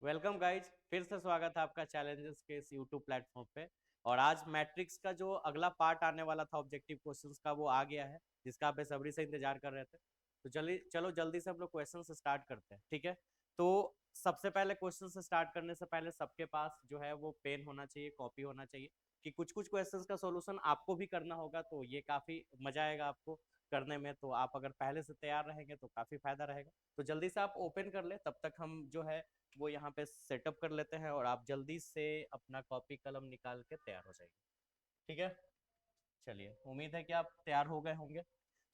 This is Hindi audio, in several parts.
वेलकम गाइज, फिर से स्वागत है आपका चैलेंजेस के इस यूट्यूब प्लेटफॉर्म पे। और आज मैट्रिक्स का जो अगला पार्ट आने वाला था ऑब्जेक्टिव क्वेश्चंस का, वो आ गया है, जिसका आप बेसब्री से इंतजार कर रहे थे। तो चलो जल्दी से हम लोग क्वेश्चन से स्टार्ट करते हैं, ठीक है। तो सबसे पहले क्वेश्चन से स्टार्ट करने से पहले सबके पास जो है वो पेन होना चाहिए, कॉपी होना चाहिए, कि कुछ कुछ क्वेश्चंस का सॉल्यूशन आपको भी करना होगा, तो ये काफी मजा आएगा आपको करने में। तो आप अगर पहले से तैयार रहेंगे तो काफी फायदा रहेगा। तो जल्दी से आप ओपन कर ले, तब तक हम जो है वो यहाँ पे सेटअप कर लेते हैं, और आप जल्दी से अपना कॉपी कलम निकाल के तैयार हो जाइए, ठीक है। चलिए, उम्मीद है कि आप तैयार हो गए होंगे।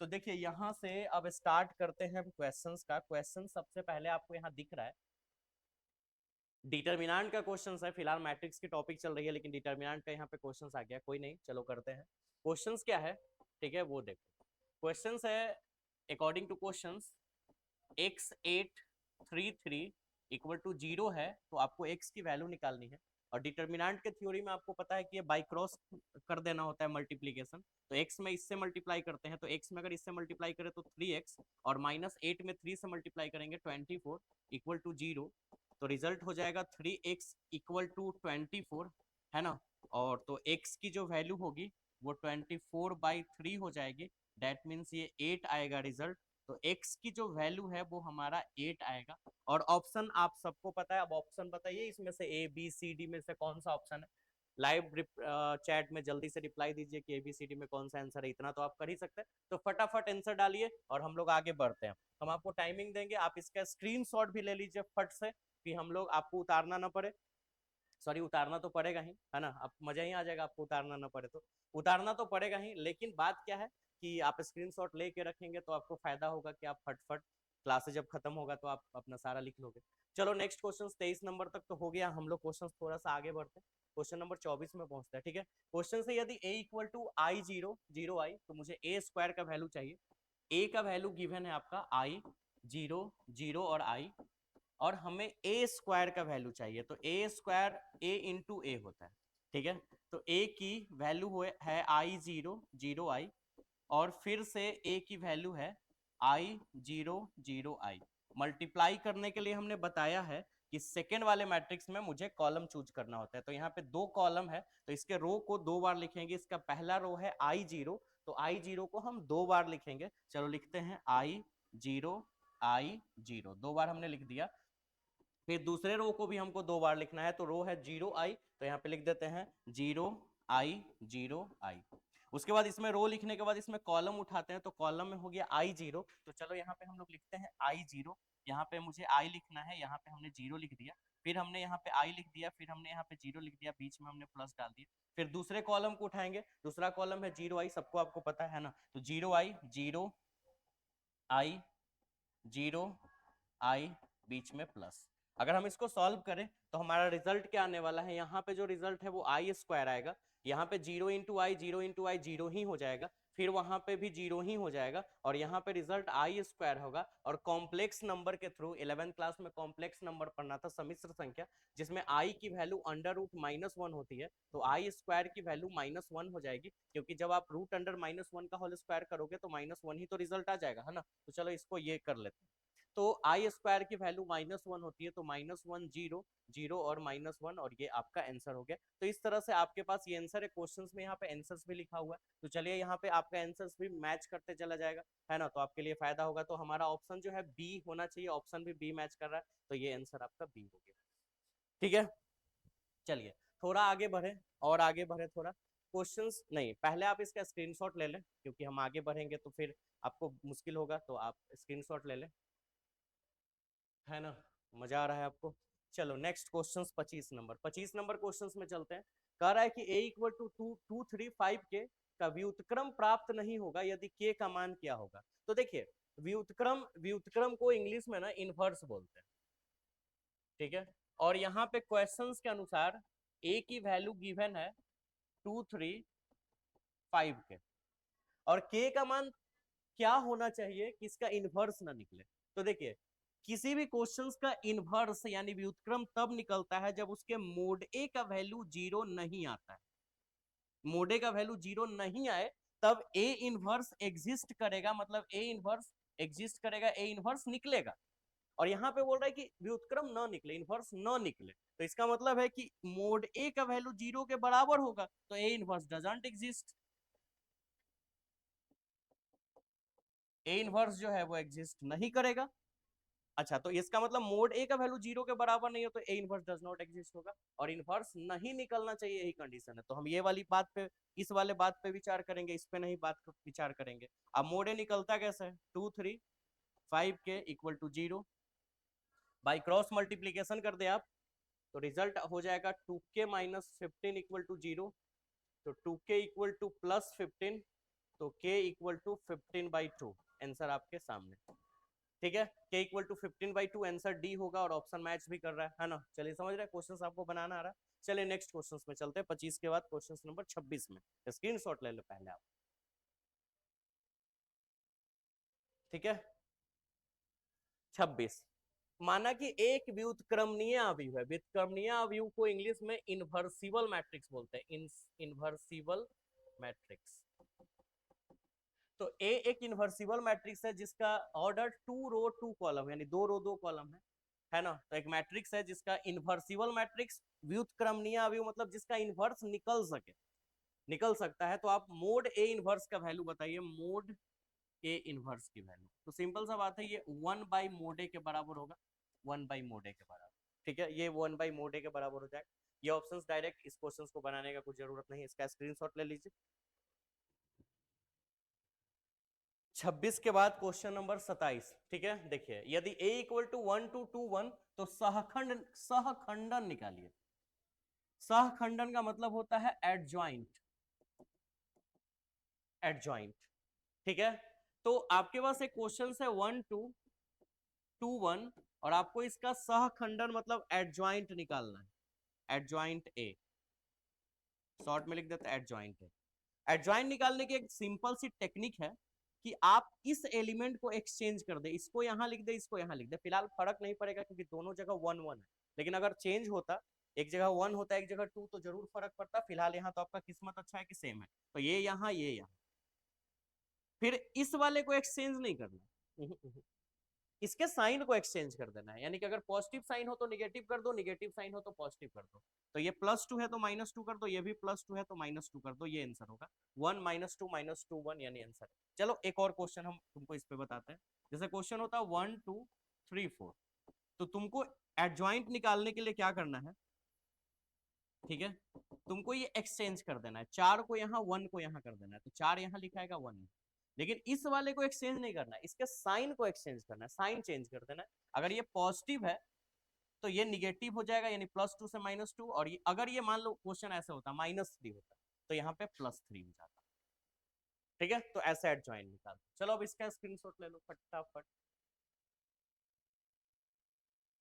तो देखिए, यहाँ से अब स्टार्ट करते हैं क्वेश्चंस का। क्वेश्चन सबसे पहले आपको यहाँ दिख रहा है, डिटर्मिनेंट का क्वेश्चन है। फिलहाल मैट्रिक्स की टॉपिक चल रही है, लेकिन डिटर्मिनेंट का यहाँ पे क्वेश्चन आ गया। कोई नहीं, चलो करते हैं। क्वेश्चन क्या है, ठीक है, वो देखो। क्वेश्चन है, according to question, x833 equal to 0 है, तो आपको x की वैल्यू निकालनी है। और डिटर्मिनेंट के थ्योरी में आपको पता है कि ये बाई क्रॉस कर देना होता है, मल्टीप्लीकेशन। तो x में इससे मल्टीप्लाई करते हैं, तो x में अगर इससे मल्टीप्लाई करें तो 3x, और -8 में 3 से मल्टीप्लाई करेंगे 24 इक्वल टू 0। तो रिजल्ट हो जाएगा 3x इक्वल टू 24, है ना। और तो x की जो वैल्यू होगी वो 24/3 हो जाएगी। डेट मीन्स ये 8 आएगा रिजल्ट। तो x की जो वैल्यू है वो हमारा 8 आएगा। और ऑप्शन आप सबको पता है, अब ऑप्शन बताइए इसमें से ए बी सी डी में से कौन सा ऑप्शन है। लाइव चैट में जल्दी से रिप्लाई दीजिए कि ए बी सी डी में कौन सा आंसर है। इतना तो आप कर ही सकते हैं, तो फटाफट आंसर डालिए और हम लोग आगे बढ़ते हैं। हम आपको टाइमिंग देंगे, आप इसका स्क्रीनशॉट भी ले लीजिए फट से, कि हम लोग आपको उतारना ना पड़े। सॉरी, उतारना तो पड़ेगा ही, है ना। अब मजा ही आ जाएगा, आपको उतारना ना पड़े तो। उतारना तो पड़ेगा ही, लेकिन बात क्या है कि आप स्क्रीनशॉट लेके रखेंगे तो आपको फायदा होगा कि आप फटफट क्लासेज जब खत्म होगा तो आप अपना सारा लिख लोगे। चलो नेक्स्ट क्वेश्चन, 23 नंबर तक तो हो गया। हम लोग क्वेश्चन थोड़ा सा आगे बढ़ते हैं, क्वेश्चन नंबर 24 में पहुंचते हैं, ठीक है। क्वेश्चन से, यदि a equal to I zero zero I, तो मुझे ए स्क्वायर का वैल्यू चाहिए। ए का वैल्यू गिवन है आपका आई, जीरो, जीरो और आई, और हमें ए स्क्वायर का वैल्यू चाहिए। तो ए स्क्वायर ए इंटू ए होता है, ठीक है। तो ए की वैल्यू है आई जीरो जीरो आई, और फिर से ए की वैल्यू है आई जीरो जीरो आई। मल्टीप्लाई करने के लिए हमने बताया है कि सेकेंड वाले मैट्रिक्स में मुझे कॉलम चूज करना होता है। तो यहाँ पे दो कॉलम है, तो इसके रो को दो बार लिखेंगे। इसका पहला रो है आई जीरो, तो आई जीरो को हम दो बार लिखेंगे। चलो लिखते हैं, आई जीरो दो बार हमने लिख दिया। फिर दूसरे रो को भी हमको दो बार लिखना है, तो रो है जीरो आई, तो यहाँ पे लिख देते हैं जीरो आई जीरो आई। उसके बाद इसमें रो लिखने के बाद इसमें कॉलम उठाते हैं, तो कॉलम में हो गया आई जीरो। तो चलो यहाँ पे हम लोग लिखते हैं आई जीरो। यहाँ पे मुझे आई लिखना है, यहाँ पे हमने जीरो लिख दिया। फिर हमने यहाँ पे आई लिख दिया, फिर हमने यहाँ पे जीरो लिख दिया, बीच में हमने प्लस डाल दिया। फिर दूसरे कॉलम को उठाएंगे, दूसरा कॉलम है जीरो आई, सबको आपको पता है ना। तो आई जीरो आई, बीच में प्लस। अगर हम इसको सॉल्व करें तो हमारा रिजल्ट क्या आने वाला है, यहाँ पे जो रिजल्ट है वो आई स्क्वायर आएगा। यहाँ पे जीरो इंटू आई, जीरो इंटू आई जीरो ही हो जाएगा, फिर वहां पे भी जीरो ही हो जाएगा, और यहाँ पे रिजल्ट आई स्क्वायर होगा। और कॉम्प्लेक्स नंबर के थ्रू, 11th क्लास में कॉम्प्लेक्स नंबर पढ़ना था, सम्मिश्र संख्या, जिसमें आई की वैल्यू अंडर रूट -1 होती है, तो आई स्क्वायर की वैल्यू -1 हो जाएगी, क्योंकि जब आप रूट अंडर -1 का होल स्क्वायर करोगे तो -1 ही तो रिजल्ट आ जाएगा, है ना। तो चलो इसको ये कर लेते हैं। तो आई स्क्वायर की वैल्यू -1 होती है, तो -1 जीरो, जीरो और -1, और ये आपका आंसर हो गया। तो इस तरह से आपके पास ये आंसर है। क्वेश्चंस में यहाँ पे आंसर्स भी लिखा हुआ है, तो चलिए यहाँ पे आपका आंसर्स भी मैच करते चला जाएगा, है ना। तो आपके लिए फायदा होगा। तो हमारा ऑप्शन जो है बी होना चाहिए, ऑप्शन भी बी मैच कर रहा है, तो ये आंसर आपका बी हो गया, ठीक है। चलिए थोड़ा आगे बढ़े, और आगे बढ़े थोड़ा। क्वेश्चंस नहीं, पहले आप इसका स्क्रीनशॉट ले लें, क्योंकि हम आगे बढ़ेंगे तो फिर आपको मुश्किल होगा, तो आप स्क्रीनशॉट ले लें, है ना। मजा आ रहा है आपको। चलो नेक्स्ट क्वेश्चन, 25 नंबर क्वेश्चन में चलते हैं। कह रहा है कि a इक्वल टू 2 2 3 5 के का व्युत्क्रम प्राप्त नहीं होगा यदि k का मान क्या होगा। तो देखिए, व्युत्क्रम व्युत्क्रम को इंग्लिश में ना इनवर्स बोलते हैं, ठीक है। और यहाँ पे क्वेश्चंस के अनुसार a की वैल्यू गिवन है 2 3 5 के, और k का मान क्या होना चाहिए कि इसका इनवर्स ना निकले। तो देखिए, किसी भी क्वेश्चंस का इनवर्स यानी व्युत्क्रम तब निकलता है जब उसके मोड ए का वैल्यू जीरो नहीं आता है। मोड ए का वैल्यू जीरो नहीं आए, तब ए इनवर्स एग्जिस्ट करेगा, मतलब ए इनवर्स एग्जिस्ट करेगा, ए इनवर्स निकलेगा। और यहाँ पे बोल रहा है कि व्युत्क्रम न निकले, इनवर्स न निकले, तो इसका मतलब है कि मोड ए का वैल्यू 0 के बराबर होगा, तो A inverse doesn't exist, A inverse जो है वो एग्जिस्ट नहीं करेगा। अच्छा, तो इसका मतलब मोड ए का वैल्यू 0 के बराबर नहीं हो तो A inverse does not exist होगा, और इनवर्स नहीं निकलना चाहिए, यही कंडीशन है। तो हम ये वाली बात पे, इस वाले बात पे विचार करेंगे, इस पे नहीं बात विचार करेंगे। अब मोड ए निकलता कैसे है, 2 3 5 के equal to 0, by cross multiplication कर दे आप, तो रिजल्ट हो जाएगा 2k माइनस 15 इक्वल टू 0, तो 2k इक्वल टू प्लस 15, तो k इक्वल टू 15/2, आंसर आपके सामने। ठीक है, k equal to 15/2 answer D होगा, और ऑप्शन मैच भी कर रहा है ना। चलिए समझ रहे हैं, क्वेश्चन आपको बनाना आ रहा है। चलिए नेक्स्ट क्वेश्चन में चलते हैं, 25 के बाद क्वेश्चन नंबर 26 में, स्क्रीनशॉट ले लो पहले आप। ठीक है, 26, माना कि एक व्युत्क्रमणीय अवयव है, व्युत्क्रमणीय अवयव को इंग्लिश में इनवर्सिबल मैट्रिक्स बोलते हैं, इनवर्सिबल मैट्रिक्स। तो ए एक इनवर्सिबल मैट्रिक्स है जिसका ऑर्डर 2 रो 2 कॉलम, यानी 2 रो 2 कॉलम है ना। तो एक मैट्रिक्स है जिसका इनवर्सिबल मैट्रिक्स, व्युत्क्रमणीय अवयव मतलब जिसका इनवर्स निकल सके, निकल सकता है। तो आप मोड ए इनवर्स का वैल्यू बताइए, मोड ए इनवर्स की वैल्यू। तो सिंपल सा बात है, ये 1 बाई मोड ए के बराबर होगा, 1 बाई मोड ए के बराबर। ठीक है, ये 1 बाई मोड ए के बराबर हो जाएगा। ये ऑप्शंस डायरेक्ट, इस क्वेश्चन को बनाने का कुछ जरूरत नहीं है, इसका स्क्रीनशॉट ले लीजिए। 26 के बाद क्वेश्चन नंबर 27। ठीक है, देखिए, यदि a इक्वल टू 1 to 2 1, तो सहखंडन निकालिए। सहखंडन का मतलब होता है एडजॉइंट, एडजॉइंट। ठीक है, तो आपके पास एक क्वेश्चन है 1 2 2 1, और आपको इसका सहखंडन मतलब एडजॉइंट निकालना है, एडजॉइंट ए, शॉर्ट में लिख देते हैं एडजॉइंट ए। एडजॉइंट निकालने की एक सिंपल सी टेक्निक है कि आप इस एलिमेंट को एक्सचेंज कर दे, इसको यहां लिख दे, इसको यहां लिख दे, फिलहाल फर्क नहीं पड़ेगा क्योंकि दोनों जगह 1 1 है। लेकिन अगर चेंज होता, एक जगह 1 होता है एक जगह 2, तो जरूर फर्क पड़ता। फिलहाल यहाँ तो आपका किस्मत अच्छा है कि सेम है, तो ये यहाँ ये यहाँ। फिर इस वाले को एक्सचेंज नहीं करना, इसके साइन को एक्सचेंज कर देना है, यानी कि अगर पॉजिटिव साइन हो तो निगेटिव कर दो, निगेटिव साइन हो तो पॉजिटिव कर दो। तो ये +2 है तो -2 कर दो, ये भी +2 है तो -2 कर दो, ये आंसर होगा 1 -2 1, यानी आंसर। चलो एक और क्वेश्चन हम तुमको इस पे बताते हैं। जैसे क्वेश्चन होता है 1 2 3 4, तो तुमको एडजॉइंट निकालने के लिए क्या करना है, ठीक है, तुमको ये एक्सचेंज कर देना है, 4 को यहाँ 1 को यहाँ कर देना है, तो 4 यहाँ लिखा है 1। लेकिन इस वाले को एक्सचेंज नहीं करना है, इसके साइन को एक्सचेंज करना है, साइन चेंज कर देना है। अगर ये पॉजिटिव है तो ये निगेटिव हो जाएगा, यानी +2 से -2, और ये अगर ये मान लो क्वेश्चन ऐसे होता -3 होता, तो यहाँ पे +3 हो जाता। ठीक है, तो ऐसे एडजॉइंट निकाल। चलो अब इसका स्क्रीनशॉट ले लो फटाफट।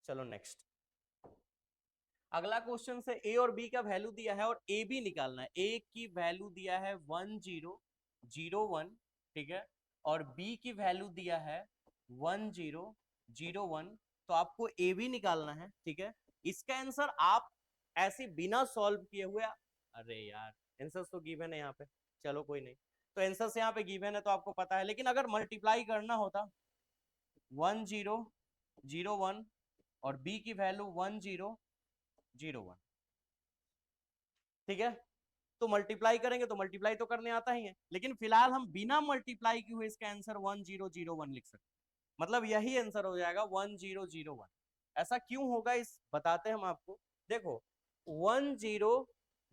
चलो नेक्स्ट, अगला क्वेश्चन से ए और बी का वैल्यू दिया है और ए बी निकालना है। ए की वैल्यू दिया है 1 0 0 1, ठीक है, और बी की वैल्यू दिया है 1 0 0 1, तो आपको ए बी निकालना है। ठीक है, इसका आंसर आप ऐसे बिना सॉल्व किए हुए, अरे यार आंसर तो गिवन है यहाँ पे, चलो कोई नहीं, तो आंसर से यहाँ पे गिवन है तो आपको पता है, लेकिन अगर मल्टीप्लाई करना होता 1 0 0 1 और बी की वैल्यू 1 0 0 1, ठीक है, तो मल्टीप्लाई करेंगे तो मल्टीप्लाई तो करने आता ही है, लेकिन फिलहाल हम बिना मल्टीप्लाई किए हुए इसका आंसर 1 0 0 1 लिख सकते हैं, मतलब यही आंसर हो जाएगा 1 0 0 1। ऐसा क्यों होगा, इस बताते हैं हम आपको। देखो 1 0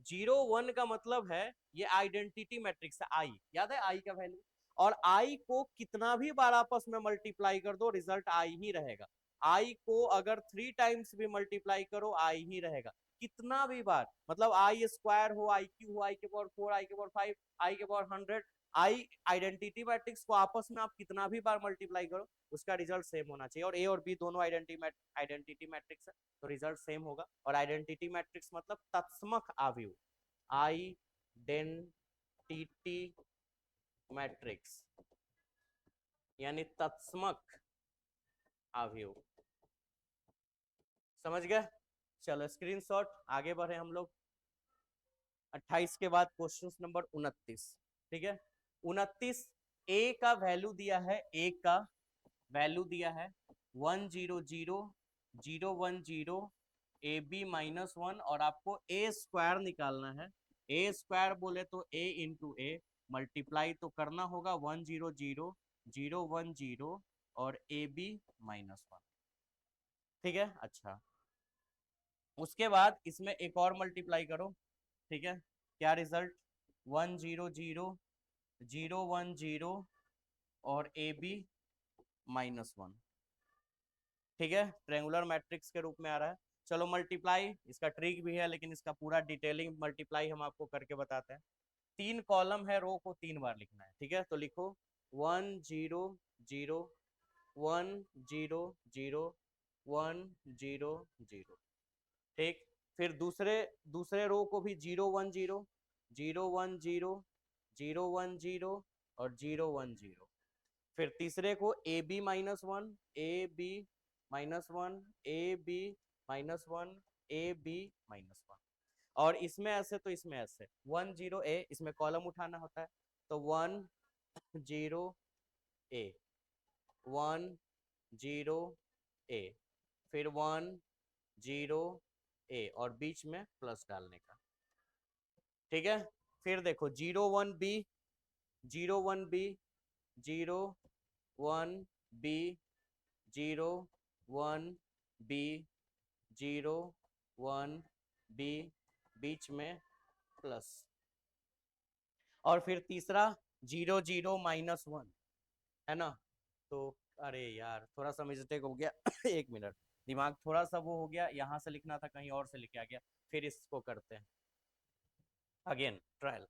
0 1 का मतलब है ये आइडेंटिटी मैट्रिक्स है, आई याद है, आई का वैल्यू, और आई को कितना भी बार आपस में मल्टीप्लाई कर दो रिजल्ट आई ही रहेगा। आई को अगर 3 टाइम्स भी मल्टीप्लाई करो आई ही रहेगा, कितना भी बार, मतलब आई स्क्वायर हो, आई क्यू हो, आई के पावर 4, आई के पावर 5, आई के पावर 100, आई आइडेंटिटी मैट्रिक्स को आपस में आप कितना भी बार मल्टीप्लाई करो उसका रिजल्ट सेम होना चाहिए, और ए और बी दोनों आइडेंटिटी मैट्रिक्स है तो रिजल्ट सेम होगा। और आइडेंटिटी मैट्रिक्स मतलब तत्समक अवयव, आइडेंटिटी मैट्रिक्स यानी तत्समक अवयव, समझ गए। चलो स्क्रीनशॉट, आगे बढ़े हम लोग। 28 के बाद क्वेश्चन नंबर 29। ठीक है, 29, ए का वैल्यू दिया है, ए का वैल्यू दिया है 100 0 1 0 ए बी -1 और आपको ए स्क्वायर निकालना है। ए स्क्वायर बोले तो ए इंटू ए, मल्टीप्लाई तो करना होगा 100 0 1 0 और ए बी -1। ठीक है, अच्छा उसके बाद इसमें एक और मल्टीप्लाई करो। ठीक है, क्या रिजल्ट, 100 0 1 0 और ए बी -1। ठीक है, ट्रायंगुलर मैट्रिक्स के रूप में आ रहा है। चलो मल्टीप्लाई, इसका ट्रिक भी है लेकिन इसका पूरा डिटेलिंग मल्टीप्लाई हम आपको करके बताते हैं। 3 कॉलम है, रो को 3 बार लिखना है। ठीक है, तो लिखो 100 100 100। ठीक, फिर दूसरे रो को भी 0 1 0 0 1 0 0 1 0 और 0 1 0। फिर तीसरे को a b -1 a b -1 a b -1 a b -1। और इसमें ऐसे तो इसमें ऐसे 10 ए, इसमें कॉलम उठाना होता है तो 10 ए 10 ए, फिर 10 ए और बीच में प्लस डालने का। ठीक है, फिर देखो 0 1 B 0 1 B 0 1 B 0 1 B 0 1 B बीच में प्लस, और फिर तीसरा 0 0 -1 है ना। तो अरे यार थोड़ा सा मिस्टेक हो गया एक मिनट, दिमाग थोड़ा सा वो हो गया, यहाँ से लिखना था कहीं और से लिख आ गया। फिर इसको करते हैं अगेन ट्रायल,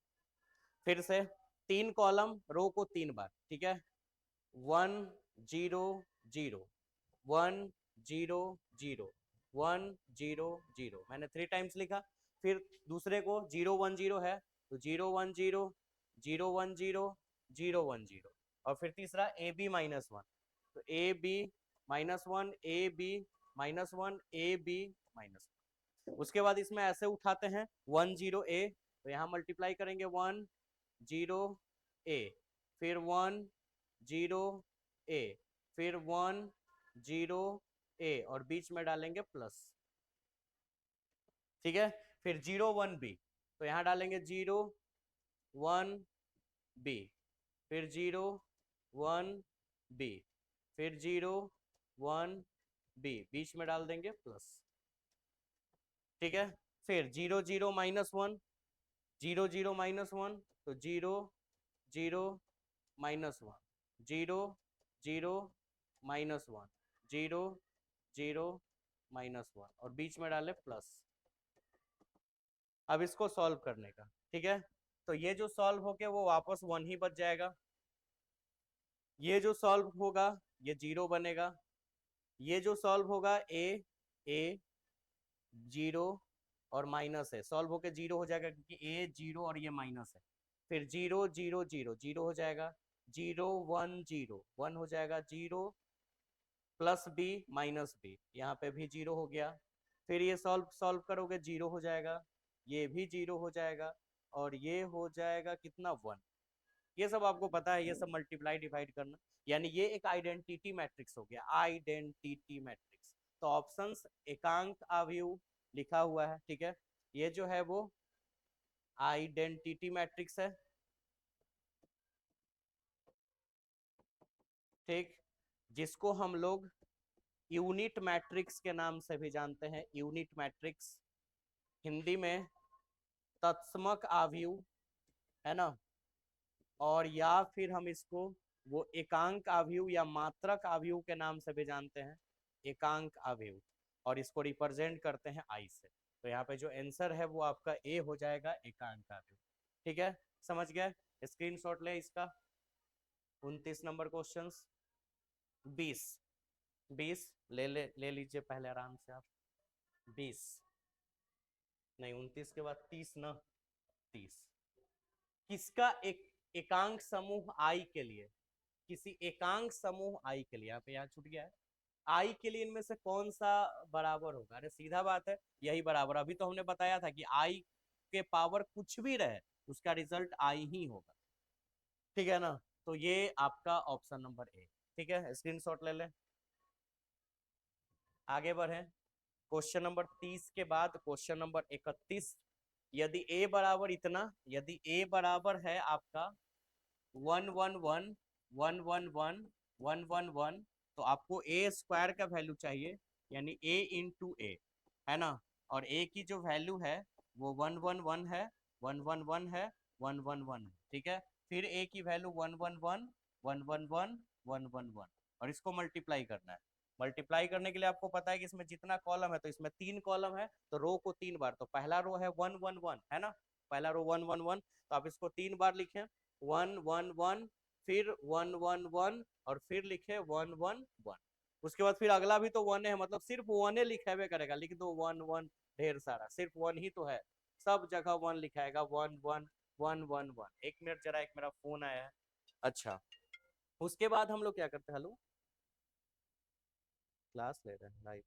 फिर से 3 कॉलम, रो को 3 बार। ठीक है, 1 0 0 1 0 0 1 0 0, मैंने 3 टाइम्स लिखा। फिर दूसरे को 0 1 0 है तो 0 1 0 0 1 0 0 1 0, और फिर तीसरा ए बी -1 तो a b -1 a b -1 a b -1। उसके बाद इसमें ऐसे उठाते हैं 10 ए, तो यहाँ मल्टीप्लाई करेंगे 10 ए, फिर 10 ए, फिर 10 ए और बीच में डालेंगे प्लस। ठीक है, फिर 0 1 बी, तो यहाँ डालेंगे 0 1 बी, फिर 0 1 बी, फिर 0 1 बी, बीच में डाल देंगे प्लस। ठीक है, फिर 0 0 -1 0 0 -1 तो 0 0 -1 0 0 -1 0 0 -1 और बीच में डाले प्लस। अब इसको सॉल्व करने का। ठीक है, तो ये जो सॉल्व हो गया वो वापस 1 ही बच जाएगा, ये जो सॉल्व होगा ये 0 बनेगा, ये जो सॉल्व होगा ए 0 और माइनस है, सॉल्व होके 0 हो जाएगा क्योंकि ए 0 और ये माइनस है। फिर 0 0 0 0 हो जाएगा, 0 1 0 1 हो जाएगा, 0 प्लस बी माइनस बी, यहाँ पे भी 0 हो गया। फिर ये सॉल्व करोगे 0 हो जाएगा, ये भी 0 हो जाएगा, और ये हो जाएगा कितना 1। ये सब आपको पता है, ये सब मल्टीप्लाई डिवाइड करना, यानी ये एक आइडेंटिटी मैट्रिक्स हो गया, आइडेंटिटी मैट्रिक्स। तो ऑप्शंस एकांक अवयव लिखा हुआ है। ठीक है, ये जो है वो आइडेंटिटी मैट्रिक्स है। ठीक, जिसको हम लोग यूनिट मैट्रिक्स के नाम से भी जानते हैं, यूनिट मैट्रिक्स, हिंदी में तत्समक अवयव है ना, और या फिर हम इसको वो एकांक अवयव या मात्रक अवयव के नाम से भी जानते हैं, एकांक अवयव, और इसको रिप्रेजेंट करते हैं आई से। तो यहाँ पे जो आंसर है वो आपका ए हो जाएगा, एकांक अवयव। ठीक है, समझ गए, स्क्रीनशॉट ले इसका। 29 नंबर क्वेश्चन, 20 20 ले लीजिए पहले आराम से आप। 20 नहीं, 29 के बाद 30 ना, 30 किसका एक एकांक समूह आई के लिए, किसी एकांक समूह आई के लिए, यहाँ पे यहाँ छूट गया है, आई के लिए इनमें से कौन सा बराबर होगा। अरे सीधा बात है, यही बराबर, अभी तो हमने बताया था कि आई के पावर कुछ भी रहे उसका रिजल्ट आई ही होगा। ठीक है ना, तो ये आपका ऑप्शन नंबर ए। ठीक है, स्क्रीनशॉट ले लें। आगे बढ़े, क्वेश्चन नंबर 30 के बाद क्वेश्चन नंबर 31। यदि a बराबर इतना, यदि a बराबर है आपका 111 111 111, तो आपको a स्क्वायर का वैल्यू चाहिए, यानी a इंटू ए, है ना। और a की जो वैल्यू है वो 111 है, 111 है, 111 है, ठीक है। फिर a की वैल्यू 111 111 111, और इसको मल्टीप्लाई करना है। मल्टीप्लाई करने के लिए आपको पता है कि इसमें जितना कॉलम है, तो इसमें 3 कॉलम है, तो रो को 3 बार, तो पहला रो है 111, है ना, पहला रो 111, तो आप इसको 3 बार लिखें 111, फिर 111, और फिर लिखे 111। उसके बाद फिर अगला भी तो 1 है, मतलब सिर्फ 1 लिखा हुआ करेगा, लिख दो 1 1, ढेर सारा, सिर्फ 1 ही तो है, सब जगह 1 लिखाएगा, 1 1 1 1 1। एक मिनट जरा, एक मेरा फोन आया है। अच्छा, उसके बाद हम लोग क्या करते हैं, हेलो, क्लास ले रहे हैं लाइव,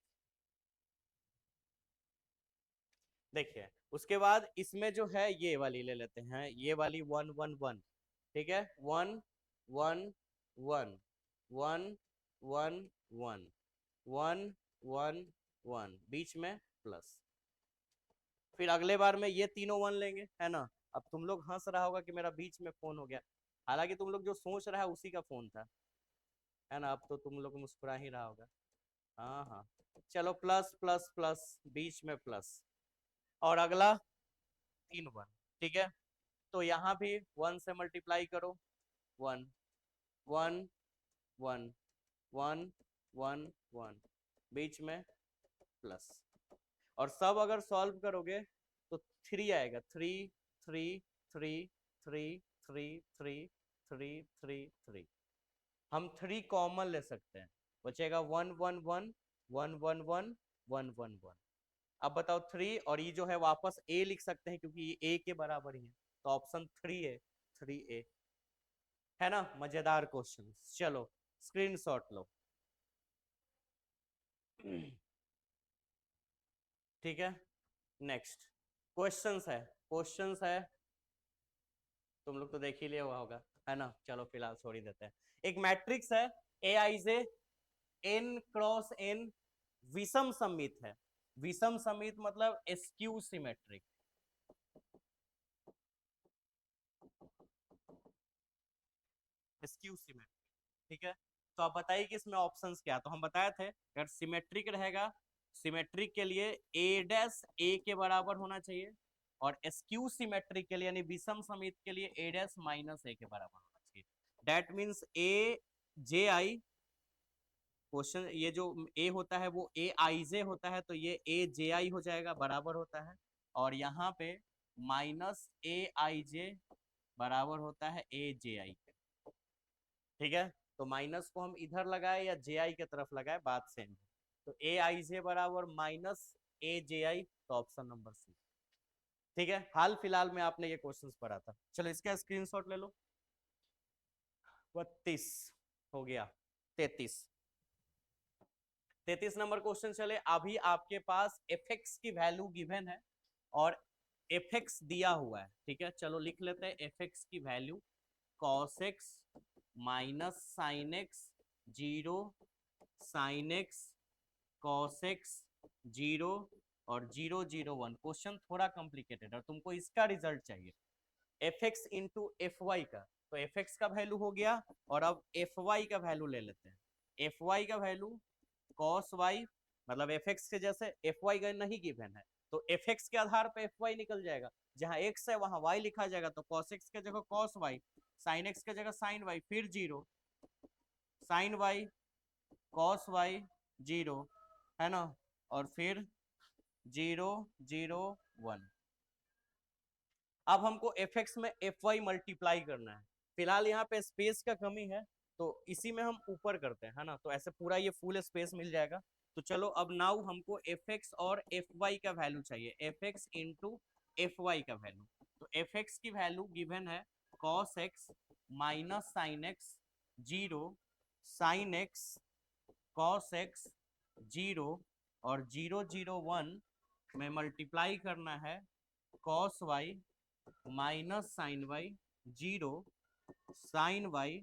देखिए उसके बाद इसमें जो है ये वाली ले लेते हैं, ये वाली 1 1 1, ठीक है, 1 1 1 1 1 1 1 1, बीच में प्लस। फिर अगले बार में ये तीनों 1 लेंगे, है ना। अब तुम लोग हंस रहा होगा कि मेरा बीच में फोन हो गया, हालांकि तुम लोग जो सोच रहा है उसी का फोन था, है ना। अब तो तुम लोग मुस्कुरा ही रहा होगा। हाँ हाँ, चलो प्लस प्लस प्लस, बीच में प्लस, और अगला 3 1, ठीक है। तो यहाँ भी 1 से मल्टीप्लाई करो, 1 1 1 1 1 1, बीच में प्लस, और सब अगर सॉल्व करोगे तो 3 आएगा, 3 3 3 3 3 3 3 3 3। हम 3 कॉमन ले सकते हैं, बचेगा 1 1 1 1 1 1 1 1 1। अब बताओ 3, और ये जो है वापस a लिख सकते हैं क्योंकि ये a के बराबर ही है, तो ऑप्शन 3 है, 3a, है ना। मजेदार क्वेश्चन, चलो स्क्रीनशॉट लो। ठीक है, नेक्स्ट क्वेश्चंस है, क्वेश्चंस है, तुम लोग तो देख ही लिया हुआ होगा, है ना। चलो फिलहाल छोड़ ही देते हैं। एक मैट्रिक्स है ए आई जे एन क्रॉस एन, विषम सममित है। विषम सममित मतलब स्क्यू सिमेट्रिक, स्क्यू सिमेट्रिक, ठीक है। तो आप बताइए कि इसमें ऑप्शंस क्या है। तो हम बताए थे अगर सिमेट्रिक रहेगा, सिमेट्रिक के लिए ए डैश ए के बराबर होना चाहिए, और स्क्यू सिमेट्रिक के लिए यानी विषम समित के लिए ए डैश माइनस ए के बराबर होना चाहिए। That means A J I, question ये जो ए होता है वो ए आई जे होता है, तो ये ए जे आई हो जाएगा, बराबर होता है। और यहाँ पे माइनस ए आई जे बराबर होता है ए जे आई के, ठीक है। तो माइनस को हम इधर लगाए या जे आई की तरफ लगाए, बात सेम है। तो ए आई जे बराबर माइनस ए जे आई, तो ऑप्शन नंबर सी, ठीक है। हाल फिलहाल में आपने ये क्वेश्चंस पढ़ा था, चलो इसका स्क्रीनशॉट ले लो। 32 हो गया, 33, 33 नंबर क्वेश्चन चले। अभी आपके पास एफ एक्स की वैल्यू गिवन है और एफ एक्स दिया हुआ है, ठीक है। चलो लिख लेते हैं एफ एक्स की value, cos x minus sine x zero, sine x cos x zero, और 0 0 1। क्वेश्चन थोड़ा कॉम्प्लिकेटेड है, तुमको इसका रिजल्ट चाहिए f x into f y का। तो एफ एक्स का वैल्यू हो गया, और अब एफ वाई का वैल्यू ले लेते हैं। एफ वाई का वैल्यू कॉस वाई, मतलब एफ एक्स के जैसे एफ वाई का नहीं गिवन है, तो एफ एक्स के आधार पे एफ वाई निकल जाएगा, जहां एक्स है वहां वाई लिखा जाएगा, तो कॉस एक्स के जगह कॉस वाई, साइन एक्स के जगह साइन वाई, फिर zero, sine y cos y zero, है ना, और फिर 0 0 1। अब हमको एफ एक्स में एफ वाई मल्टीप्लाई करना है। फिलहाल यहाँ पे स्पेस का कमी है, तो इसी में हम ऊपर करते हैं, है ना, तो ऐसे पूरा ये फुल स्पेस मिल जाएगा। तो चलो अब नाउ हमको एफ एक्स और एफ वाई का वैल्यू चाहिए, f x into f y का वैल्यू। तो एफ एक्स की वैल्यू गिवन है cos x minus sine x zero, sine x cos x zero, और 0 0 1 में मल्टीप्लाई करना है cos y minus sine y zero, sine y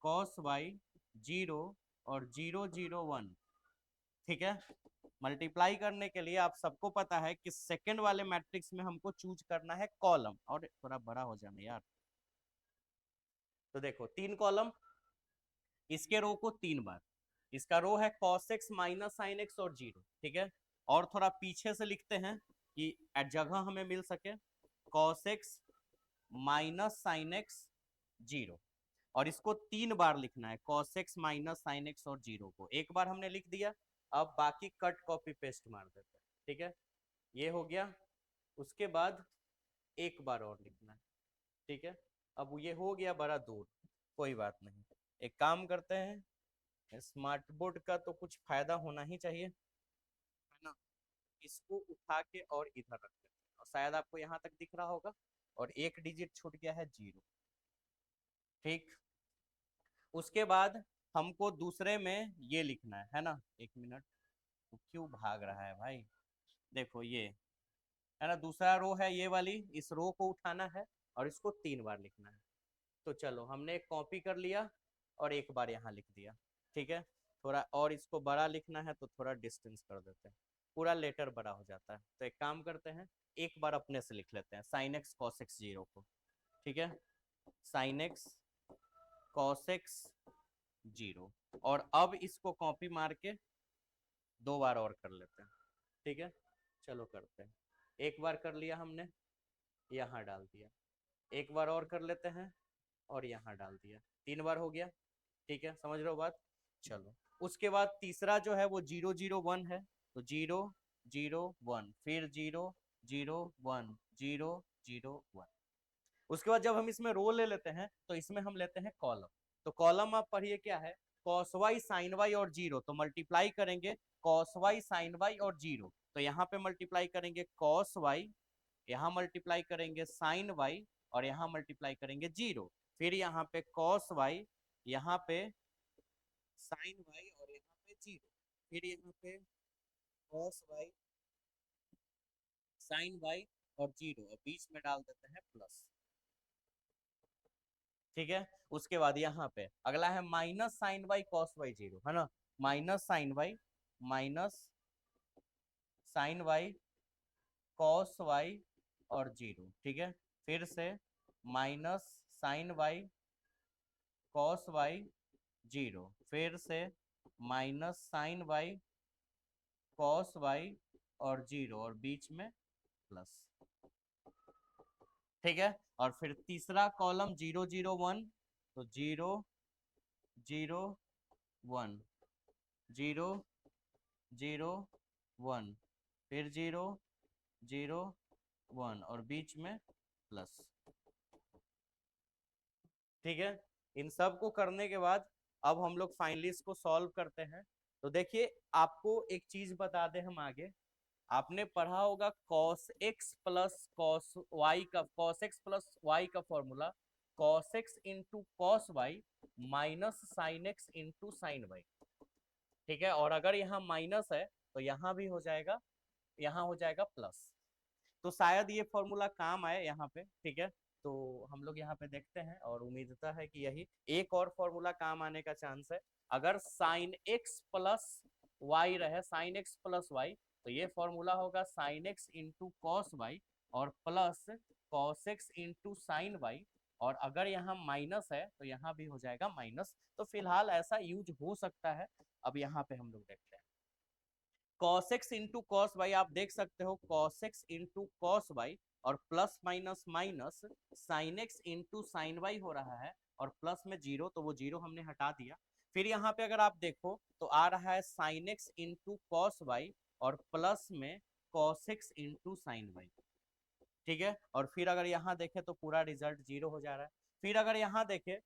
cos y zero, और 0 0 1। ठीक है। मल्टीप्लाई करने के लिए आप सबको पता है कि सेकंड वाले मैट्रिक्स में हमको चूज करना है कॉलम, और थोड़ा बड़ा हो जाना यार। तो देखो 3 कॉलम, इसके रो को 3 बार, इसका रो है cos x minus sine x और 0, ठीक है। और थोड़ा पीछे से लिखते हैं कि जगह हमें मिल सके, cos x minus sine x 0, और इसको 3 बार लिखना है, cos x minus sine x और 0 को। एक बार हमने लिख दिया, अब बाकी कट कॉपी पेस्ट मार देते हैं, ठीक है। ये हो गया, उसके बाद एक बार और लिखना है, ठीक है। अब ये हो गया बड़ा दूर, कोई बात नहीं, एक काम करते हैं, स्मार्ट बोर्ड का तो कुछ फायदा होना ही चाहिए, है ना। इसको उठा के और इधर रख देते हैं, और शायद आपको यहाँ तक दिख रहा होगा, और एक डिजिट छूट गया है 0, ठीक। उसके बाद हमको दूसरे में ये लिखना है ना। एक मिनट, तो क्यों भाग रहा है भाई, देखो ये है ना, दूसरा रो है ये वाली, इस रो को उठाना है और इसको 3 बार लिखना है। तो चलो हमने एक कॉपी कर लिया और एक बार यहाँ लिख दिया, ठीक है। थोड़ा और इसको बड़ा लिखना है तो थोड़ा डिस्टेंस कर देते हैं, पूरा लेटर बड़ा हो जाता है। तो एक काम करते हैं, एक बार अपने से लिख लेते हैं साइन एक्स कॉस एक्स 0 को, ठीक है। साइन एक्स कॉस एक्स 0, और अब इसको कॉपी मार के 2 बार और कर लेते हैं, ठीक है। चलो करते हैं, एक बार कर लिया हमने, यहाँ डाल दिया, एक बार और कर लेते हैं और यहाँ डाल दिया, 3 बार हो गया, ठीक है। समझ रहे हो बात। चलो उसके बाद तीसरा जो है वो 0 0 1 है, तो 0 0 1, फिर 0 0 1 0 0 1। उसके बाद जब हम इसमें रो ले लेते हैं तो इसमें हम लेते हैं कॉलम। तो कॉलम आप पढ़िए क्या है, कॉस वाई साइन वाई और 0, तो मल्टीप्लाई करेंगे कॉस वाई साइन वाई और 0, तो यहाँ पे मल्टीप्लाई करेंगे कॉस वाई, यहाँ मल्टीप्लाई करेंगे साइन वाई, और यहाँ मल्टीप्लाई करेंगे 0, फिर यहाँ पे कॉस वाई, यहाँ पे साइन वाई, और यहाँ पे 0, फिर यहाँ पे कॉस वाई साइन वाई और 0, और बीच में डाल देते हैं प्लस, ठीक है। उसके बाद यहाँ पे अगला है minus sine y cos y 0, है ना। Minus sine y, minus sine y cos y और 0, ठीक है। फिर से minus sine y cos y 0, फिर से minus sine y cos y और 0, और बीच में प्लस, ठीक है। और फिर तीसरा कॉलम 0 0 1, तो 0 0 1 0 0 1, फिर 0 0 1, और बीच में प्लस, ठीक है। इन सब को करने के बाद अब हम लोग फाइनली इसको सॉल्व करते हैं। तो देखिए आपको एक चीज बता दें हम आगे, आपने पढ़ा होगा cos x plus cos y का, cos x प्लस y का formula cos x into cos y minus sine x into sine y, ठीक है। और अगर यहाँ माइनस है तो यहाँ भी हो जाएगा, यहाँ हो जाएगा प्लस। तो शायद ये फॉर्मूला काम आए यहाँ पे, ठीक है। तो हम लोग यहाँ पे देखते हैं और उम्मीदता है कि यही एक और फॉर्मूला काम आने का चांस है। अगर साइन एक्स प्लस वाई रहे, साइन एक्स प्लस वाई, तो ये फॉर्मूला होगा sine x into cos y और plus cos x into sine y, और अगर यहाँ माइनस है तो यहाँ भी हो जाएगा माइनस। तो फिलहाल ऐसा यूज हो सकता है। अब यहाँ पे हम लोग देखते हैं cos x into cos y, आप देख सकते हो cos x into cos y, और plus minus minus sine x into sine y हो रहा है, और प्लस में 0, तो वो 0 हमने हटा दिया। फिर यहाँ पे अगर आप देखो तो आ रहा है sine x into cos y, और प्लस में cos x into sine y, ठीक है। और फिर अगर यहाँ देखें तो पूरा रिजल्ट 0 हो जा रहा है। फिर अगर यहाँ देखें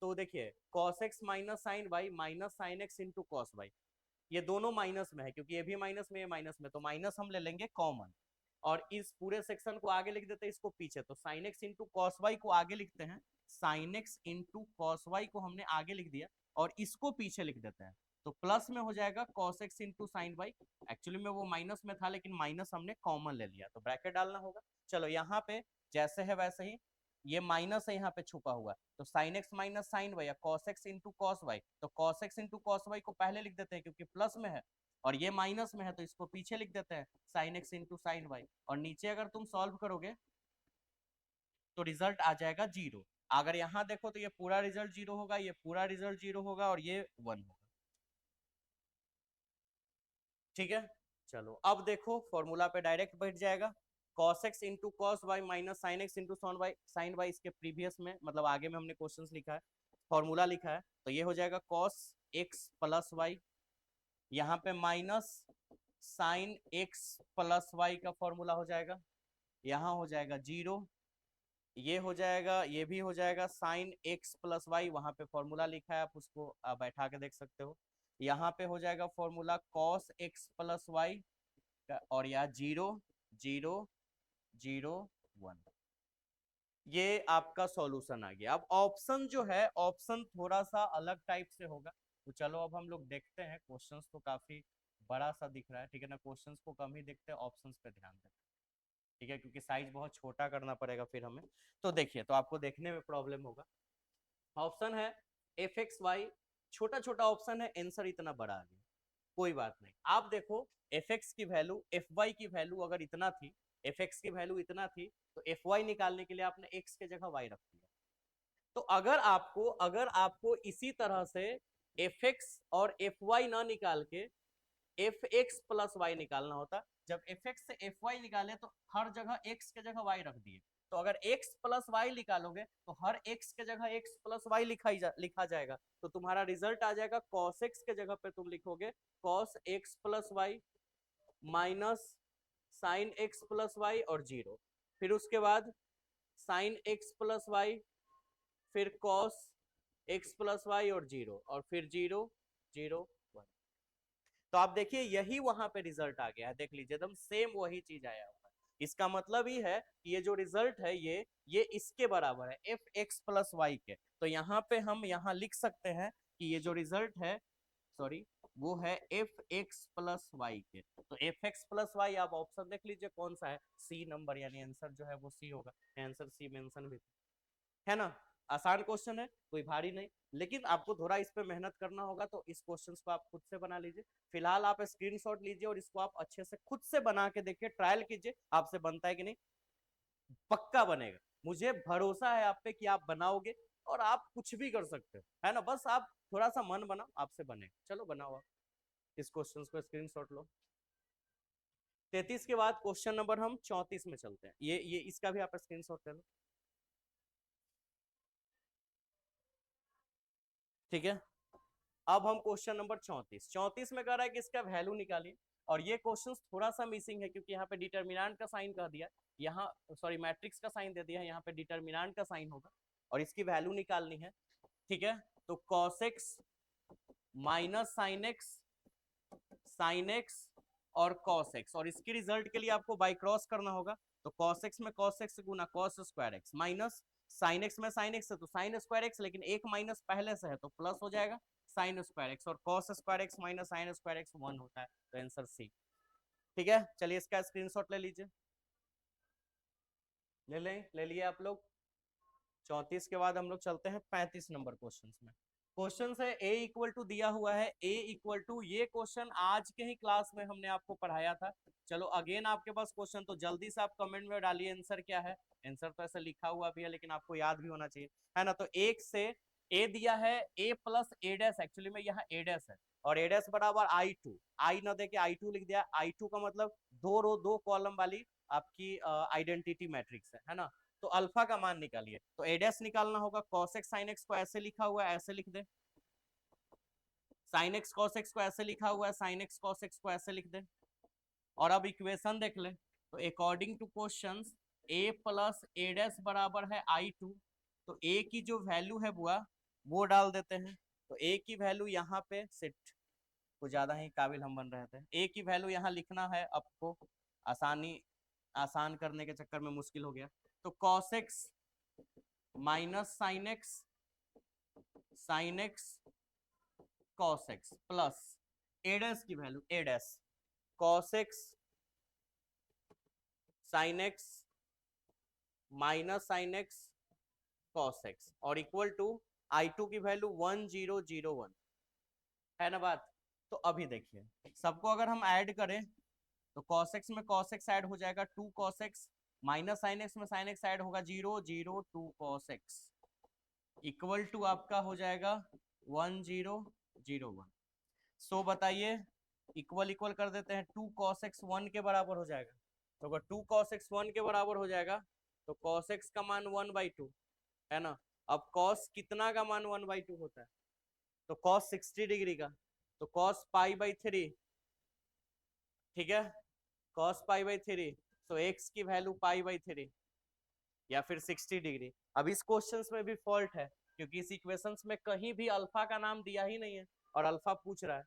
तो देखिए cos x minus sine y minus sine x into cos y, ये दोनों माइनस में है, क्योंकि ये भी माइनस में, ये माइनस में, तो माइनस हम ले लेंगे कॉमन, और इस पूरे सेक्शन को आगे लिख देते हैं, इसको पीछे। तो sine x into cos y को आगे लिखते हैं, sine x into cos y को हमने आगे लिख दिया, और इसको पीछे लिख देते हैं। तो प्लस में हो जाएगा cos x into sine y, actually में वो माइनस में था लेकिन माइनस हमने कॉमन ले लिया, तो ब्रैकेट डालना होगा। चलो यहाँ पे जैसे है वैसे ही ये माइनस है यहाँ पे छुपा हुआ, तो sine x minus sine y या cos x into cos y, तो cos x into cos y को पहले लिख देते हैं क्योंकि प्लस में है, और ये माइनस में है तो इसको पीछे लिख देते हैं sine x into sine y, और नीचे अगर तुम सॉल्व करोगे तो रिजल्ट आ जाएगा जीरो। अगर यहाँ देखो तो ये पूरा रिजल्ट जीरो होगा, ये पूरा रिजल्ट जीरो होगा, और ये 1 होगा। ठीक है, चलो अब देखो फॉर्मूला पे डायरेक्ट बैठ जाएगा, cos x into cos y minus sine x into sine y, इसके प्रीवियस में मतलब आगे में हमने क्वेश्चंस लिखा है, फॉर्मूला लिखा है, तो ये हो जाएगा cos x प्लस वाई, यहाँ पे minus sine x plus y का फॉर्मूला हो जाएगा, यहाँ हो जाएगा जीरो, ये हो जाएगा, ये भी हो जाएगा साइन एक्स प्लस वाई, वहां पे फॉर्मूला लिखा है आप उसको बैठा के देख सकते हो, यहाँ पे हो जाएगा formula cos x plus y, और यहाँ जीरो जीरो जीरो 1, ये आपका सॉल्यूशन आ गया। अब ऑप्शन जो है, ऑप्शन थोड़ा सा अलग टाइप से होगा, तो चलो अब हम लोग देखते हैं, क्वेश्चंस तो काफी बड़ा सा दिख रहा है, ठीक है ना, क्वेश्चंस को कम ही देखते हैं, ऑप्शंस पे ध्यान देते हैं, ठीक है, क्योंकि साइज बहुत छोटा करना पड़ेगा फिर हमें। तो देखिए, तो आपको देखने में प्रॉब्लम होगा, ऑप्शन है एफ एक्स वाई, छोटा छोटा ऑप्शन है, आंसर इतना बड़ा आ गया, कोई बात नहीं। आप देखो एफ एक्स की वैल्यू एफ वाई की वैल्यू अगर इतना थी, एफ एक्स की वैल्यू इतना थी, तो एफ वाई निकालने के लिए आपने एक्स के जगह वाई रख दिया, तो अगर आपको इसी तरह से एफ एक्स और एफ वाई ना निकाल के एफ एक्स प्लस वाई निकालना होता, जब एफ एक्स से एफ वाई निकाले तो हर जगह एक्स के जगह वाई रख दिए, तो अगर एक्स प्लस वाई निकालोगे तो हर एक्स के जगह एक्स प्लस वाई लिखा जाएगा, तो तुम्हारा रिजल्ट आ जाएगा कॉस एक्स के जगह पे तुम लिखोगे cos x plus y minus sine x plus y और जीरो, फिर उसके बाद साइन एक्स प्लस वाई, फिर कॉस एक्स प्लस वाई और जीरो, और फिर जीरो जीरो 1। तो आप देखिए यही वहां पे रिजल्ट आ गया है, देख लीजिए एकदम सेम वही चीज आया हुआ है, इसका मतलब ही है कि ये जो रिजल्ट है ये इसके बराबर है एफ एक्स प्लस वाई के, तो यहाँ पे हम यहाँ लिख सकते हैं कि ये जो रिजल्ट है, सॉरी, वो है एफ एक्स प्लस वाई के, तो एफ एक्स प्लस वाई आप ऑप्शन देख लीजिए कौन सा है, सी नंबर, यानी आंसर जो है वो सी होगा, आंसर सी मेंशन भी है ना। आसान क्वेश्चन है, कोई भारी नहीं, लेकिन आपको थोड़ा इस पे मेहनत करना होगा, तो इस क्वेश्चन को आप खुद से बना लीजिए, फिलहाल आप स्क्रीनशॉट लीजिए और इसको आप अच्छे से खुद से बना के देखिए, ट्रायल कीजिए आपसे बनता है कि नहीं, पक्का बनेगा, मुझे भरोसा है आप पे कि आप बनाओगे, और आप कुछ भी कर सकते हो, है ना, बस आप थोड़ा सा मन बनाओ, आपसे बनेगा, चलो बनाओ आप इस क्वेश्चन को, स्क्रीनशॉट लो। 33 के बाद क्वेश्चन नंबर हम 34 में चलते हैं, ये इसका भी आप स्क्रीनशॉट ले लो, ठीक है। अब हम क्वेश्चन नंबर 34 में कह रहा है कि इसका वैल्यू निकालिए, और ये क्वेश्चन थोड़ा सा मिसिंग है क्योंकि यहाँ पे डिटर्मिनेंट का साइन कह दिया, यहाँ सॉरी मैट्रिक्स का साइन दे दिया है, यहाँ पे डिटर्मिनेंट का साइन होगा और इसकी वैल्यू निकालनी है, ठीक है। तो cos x minus sine x और cos x, और इसकी रिजल्ट के लिए आपको बाई क्रॉस करना होगा, तो cos x में cos x गुना cos square x minus sine x में साइन एक्स है तो साइन स्क्वायर एक्स, लेकिन एक माइनस पहले से है तो प्लस हो जाएगा साइन स्क्वायर एक्स, और cos square x minus sine square x 1 होता है, तो आंसर सी। ठीक है, चलिए इसका स्क्रीनशॉट ले लीजिए, ले लें, ले लिए आप लोग। 34 के बाद हम लोग चलते हैं 35 नंबर क्वेश्चन में। क्वेश्चन है a इक्वल टू दिया हुआ है, a इक्वल टू, ये क्वेश्चन आज के ही क्लास में हमने आपको पढ़ाया था, चलो अगेन आपके पास क्वेश्चन, तो जल्दी से आप कमेंट में डालिए आंसर क्या है, आंसर तो ऐसा लिखा हुआ भी है लेकिन आपको याद भी होना चाहिए, है ना। तो एक से a दिया है a plus a dash, actually में यहाँ a डैश है, और a डैश बराबर i2, आई ना देके i2 लिख दिया, i2 का मतलब 2 रो 2 कॉलम वाली आपकी आइडेंटिटी मैट्रिक्स है ना। तो अल्फा का मान निकालिए, तो a डैश निकालना होगा, cos x sin x को ऐसे लिखा हुआ है, ऐसे लिख दे, sin x cos x को ऐसे लिखा हुआ है, sin x cos x को ऐसे लिख दे, और अब इक्वेशन देख ले, तो according to question a plus a dash बराबर है i2, तो a की जो वैल्यू है बुआ वो डाल देते हैं, तो a की वैल्यू यहाँ पे सेट, कुछ ज्यादा ही काबिल हम बन रहे थे, a की वैल्यू यहाँ लिखना है आपको, आसान करने के चक्कर में मुश्किल हो गया, तो cos x minus sine x cos x plus a dash की value a dash cos x sin x minus sine x cos x और इक्वल टू I2 की वैल्यू 1001 है ना बात। तो अभी देखिए सबको अगर हम ऐड करें तो cos x में cos x ऐड हो जाएगा 2 cos x minus sin x में sin x ऐड होगा 0 0 2 cos x इक्वल टू आपका हो जाएगा 1001। सो बताइए इक्वल इक्वल कर देते हैं 2 cos x 1 के बराबर हो जाएगा। तो अगर 2 cos x 1 के बराबर हो जाएगा तो cos x का मान 1/2 है ना। अब cos कितना का मान 1/2 होता है तो cos 60 डिग्री का तो cos π/3 ठीक है cos π/3 तो x की वैल्यू π/3 या फिर 60 डिग्री। अब इस क्वेश्चंस में भी फॉल्ट है क्योंकि इस इक्वेशंस में कहीं भी अल्फा का नाम दिया ही नहीं है और अल्फा पूछ रहा है।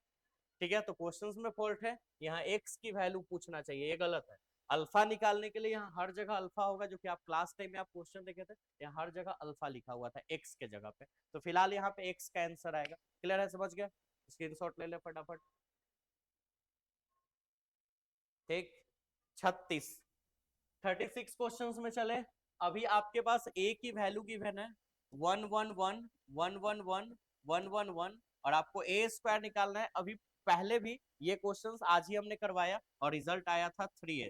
ठीक है तो क्वेश्चंस में फॉल्ट है, यहाँ x की वैल्यू पूछना चाहिए, ये गलत है। अल्फा निकालने के लिए यहाँ हर जगह अल्फा होगा, जो कि आप क्लास टाइम में आप क्वेश्चन देखे थे यहाँ हर जगह अल्फा लिखा हुआ था x के जगह पे। तो फिलहाल यहाँ पे x का आंसर आएगा। क्लियर है, समझ गया? स्क्रीनशॉट ले ले फटाफट। ठीक 36 क्वेश्चंस में चले। अभी आपके पास a की वैल्यू गिवन है 111 111 111 और आपको a स्क्वायर निकालना है। अभी पहले भी ये क्वेश्चंस आज ही हमने करवाया और रिजल्ट आया था 3a,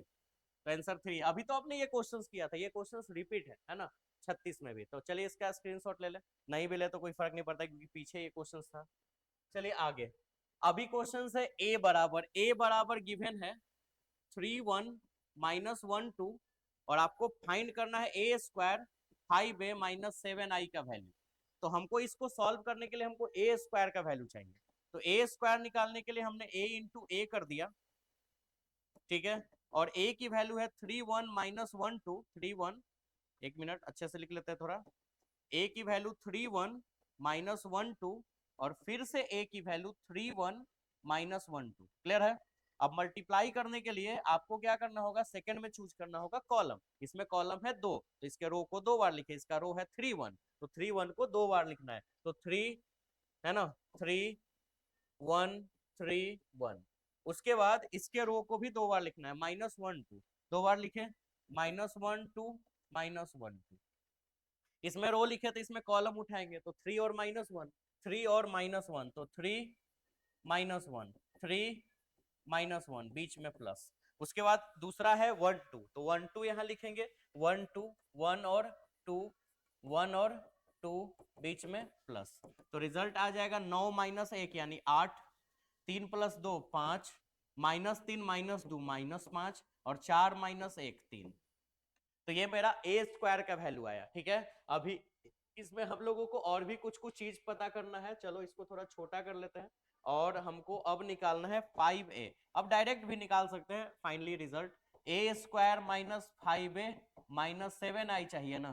तो आंसर 3। अभी तो आपने ये क्वेश्चंस किया था, ये क्वेश्चंस रिपीट है ना 36 में भी। तो चलिए इसका स्क्रीनशॉट ले ले, नहीं भी ले तो कोई फर्क नहीं पड़ता क्योंकि पीछे ये क्वेश्चंस था। चलिए आगे। अभी क्वेश्चन है a बराबर गिवन है 3 1 -1 2 और आपको फाइंड करना है a स्क्वायर 5a -7i का वैल्यू। तो हमको इसको सॉल्व करने के लिए हमको a स्क्वायर का वैल्यू चाहिए। तो a स्क्वायर निकालने के लिए हमने a इंटू a कर दिया, ठीक है। और a की वैल्यू है 3 1 -1 2 3 1, एक मिनट अच्छे से लिख लेते हैं थोड़ा। a की वैल्यू 3 1 -1 2 और फिर से a की वैल्यू 3 1 -1 2। क्लियर है? अब मल्टीप्लाई करने के लिए आपको क्या करना होगा, सेकंड में चूज करना होगा कॉलम। इसमें कॉलम है 2 तो इसके रो को 2 बार लिखे। इसका रो है 3 1 तो 3 1 को 2 बार लिखना है। तो 3 है ना 3 1 3 1। उसके बाद इसके रो को भी 2 बार लिखना है -1 2 2 बार लिखे -1 2 -1 2। इसमें रो लिखे तो इसमें कॉलम उठाएंगे तो 3 और -1 3 और -1 तो 3 -1 3 -1 बीच में प्लस। उसके बाद दूसरा है 1 2 तो 1 2 यहाँ लिखेंगे 1 2 1 और 2 1 और 2 बीच में प्लस। तो रिजल्ट आ जाएगा 9 -1 यानी 8 3 + 2 5 -3 -2 -5 और 4 -1 3। तो ये मेरा a स्क्वायर का वैल्यू आया। ठीक है अभी इसमें हम लोगों को और भी कुछ कुछ चीज पता करना है। चलो इसको थोड़ा छोटा कर लेते हैं और हमको अब निकालना है 5a। अब डायरेक्ट भी निकाल सकते हैं finally result. a square -5a -7i चाहिए ना।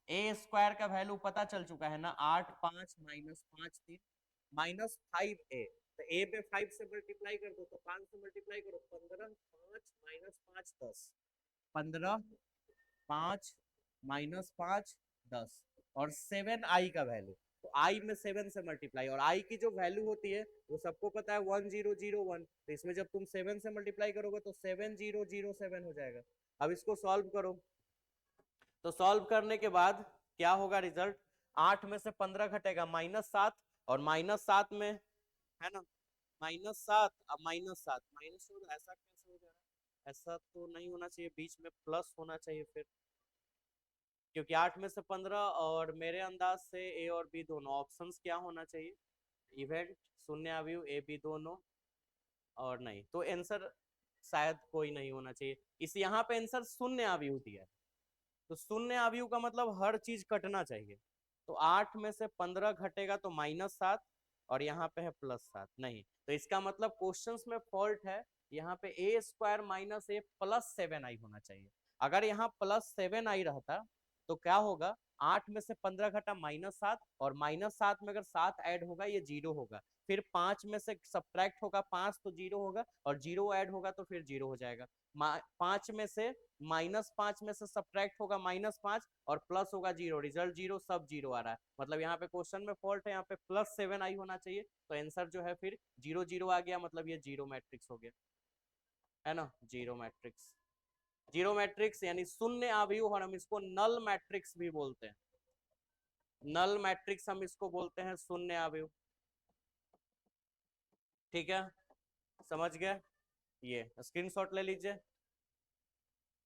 a स्क्वायर का वैल्यू पता चल चुका है ना 8 5 -5 3 -5a। तो a पे 5 से मल्टीप्लाई कर दो तो 5 से मल्टीप्लाई करो 15 5 -5 10 15 5 -5 10 और 7i का वैल्यू। तो i में 7 से मल्टीप्लाई और i की जो वैल्यू होती है वो सबको पता है 1001। तो इसमें जब तुम 7 से मल्टीप्लाई करोगे तो 7007 हो जाएगा। अब इसको सॉल्व करो तो सॉल्व करने के बाद क्या होगा रिजल्ट, 8 में से 15 घटेगा -7 और -7 में है ना -7 अब -7 माइनस हो, ऐसा कैसे हो जा रहा है? ऐसा तो नहीं होना चाहिए, बीच में प्लस होना चाहिए फिर, क्योंकि 8 में से 15 और मेरे अंदाज से ए और बी दोनों ऑप्शंस क्या होना चाहिए, इवेंट शून्य अवयव ए बी दोनों, और नहीं तो आंसर शायद कोई नहीं होना चाहिए। इस यहाँ पे आंसर शून्य अवयव दिया है तो शून्य अवयव का मतलब हर चीज कटना चाहिए। तो 8 में से 15 घटेगा तो -7 और यहाँ पे है +7 नहीं, तो इसका मतलब क्वेश्चंस में फॉल्ट है। यहाँ पे a स्क्वायर -a +7i होना चाहिए। अगर यहाँ +7i रहता तो क्या होगा, 8 में से 15 घटा -7 और -7 में अगर 7 ऐड होगा ये 0 होगा। फिर 5 में से सब्ट्रैक्ट होगा 5 तो 0 होगा और 0 ऐड होगा तो फिर 0 हो जाएगा। 5 में से -5 में से सब्ट्रैक्ट होगा -5 और प्लस होगा 0, रिजल्ट 0 सब 0 आ रहा है। मतलब यहाँ पे क्वेश्चन में फॉल्ट है, यहाँ पे +7i होना चाहिए। तो आंसर जो है फिर 0 0 आ गया, मतलब ये 0 मैट्रिक्स हो गया है ना। 0 मैट्रिक्स, 0 मैट्रिक्स यानी शून्य अवयव और हम इसको नल मैट्रिक्स भी बोलते हैं। नल मैट्रिक्स हम इसको बोलते हैं शून्य अवयव। ठीक है, समझ गए? ये स्क्रीनशॉट ले लीजिए।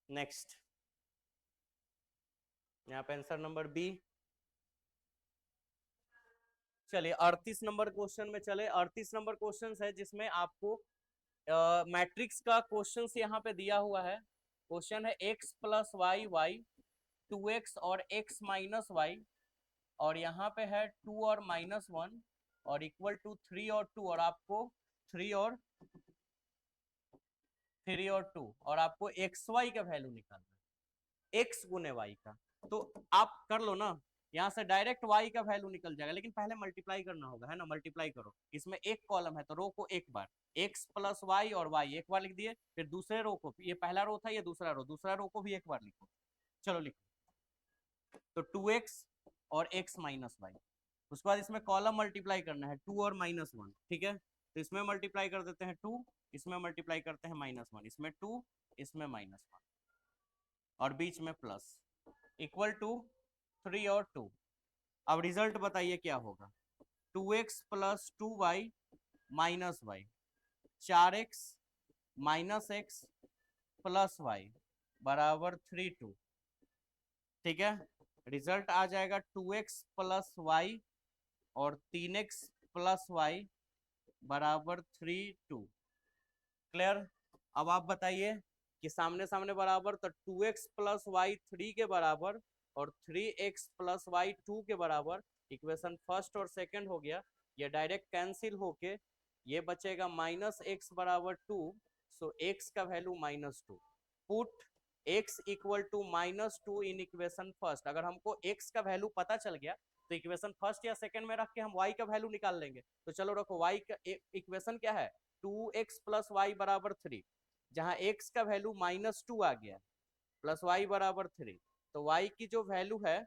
नेक्स्ट, यहाँ पे आंसर नंबर बी। चलिए 38 नंबर क्वेश्चन में चले। 38 नंबर क्वेश्चन है जिसमें आपको मैट्रिक्स का क्वेश्चन यहाँ पे दिया हुआ है। क्वेश्चन है x plus y y 2x और x माइनस वाई, और यहाँ पे है 2 और -1 और इक्वल टू 3 और 2, और आपको 3 और 2 और आपको एक्स वाई का वैल्यू निकालना है, x गुने वाई का। तो आप कर लो ना, यहाँ से डायरेक्ट y का वैल्यू निकल जाएगा, लेकिन पहले मल्टीप्लाई करना होगा, है ना? मल्टीप्लाई करो, इसमें एक कॉलम है तो रो को एक बार x प्लस वाई और y एक बार लिख दिए, फिर दूसरे रो को, ये पहला रो था, ये दूसरा रो को भी एक बार लिखो। चलो लिखो, तो 2x और x माइनस वाई। उसके बाद इसमें कॉलम मल्टीप्लाई करना है 2 और -1, ठीक है? तो इसमें मल्टीप्लाई कर देते हैं 2, इसमें मल्टीप्लाई करते हैं -1, इसमें 2, इसमें -1 और बीच में प्लस, इक्वल टू 3 और 2। अब रिजल्ट बताइए क्या होगा? 2x plus 2y minus y, 4x minus x plus y बराबर 3 2। ठीक है, रिजल्ट आ जाएगा 2x प्लस वाई और 3x प्लस वाई बराबर 3 2। क्लियर? अब आप बताइए कि सामने सामने बराबर, तो 2x प्लस वाई 3 के बराबर और 3x प्लस वाई 2 के बराबर। इक्वेशन फर्स्ट और सेकंड हो गया, ये डायरेक्ट कैंसिल होके ये बचेगा -x बराबर 2, सो x का value -2। Put x equal to -2 in equation first. अगर हमको x का वैल्यू पता चल गया तो इक्वेशन फर्स्ट या सेकंड में रख के हम y का वैल्यू निकाल लेंगे। तो चलो रखो, y का इक्वेशन क्या है? 2x प्लस वाई बराबर 3, जहां x का वैल्यू -2 आ गया प्लस y बराबर 3, तो y की जो वैल्यू है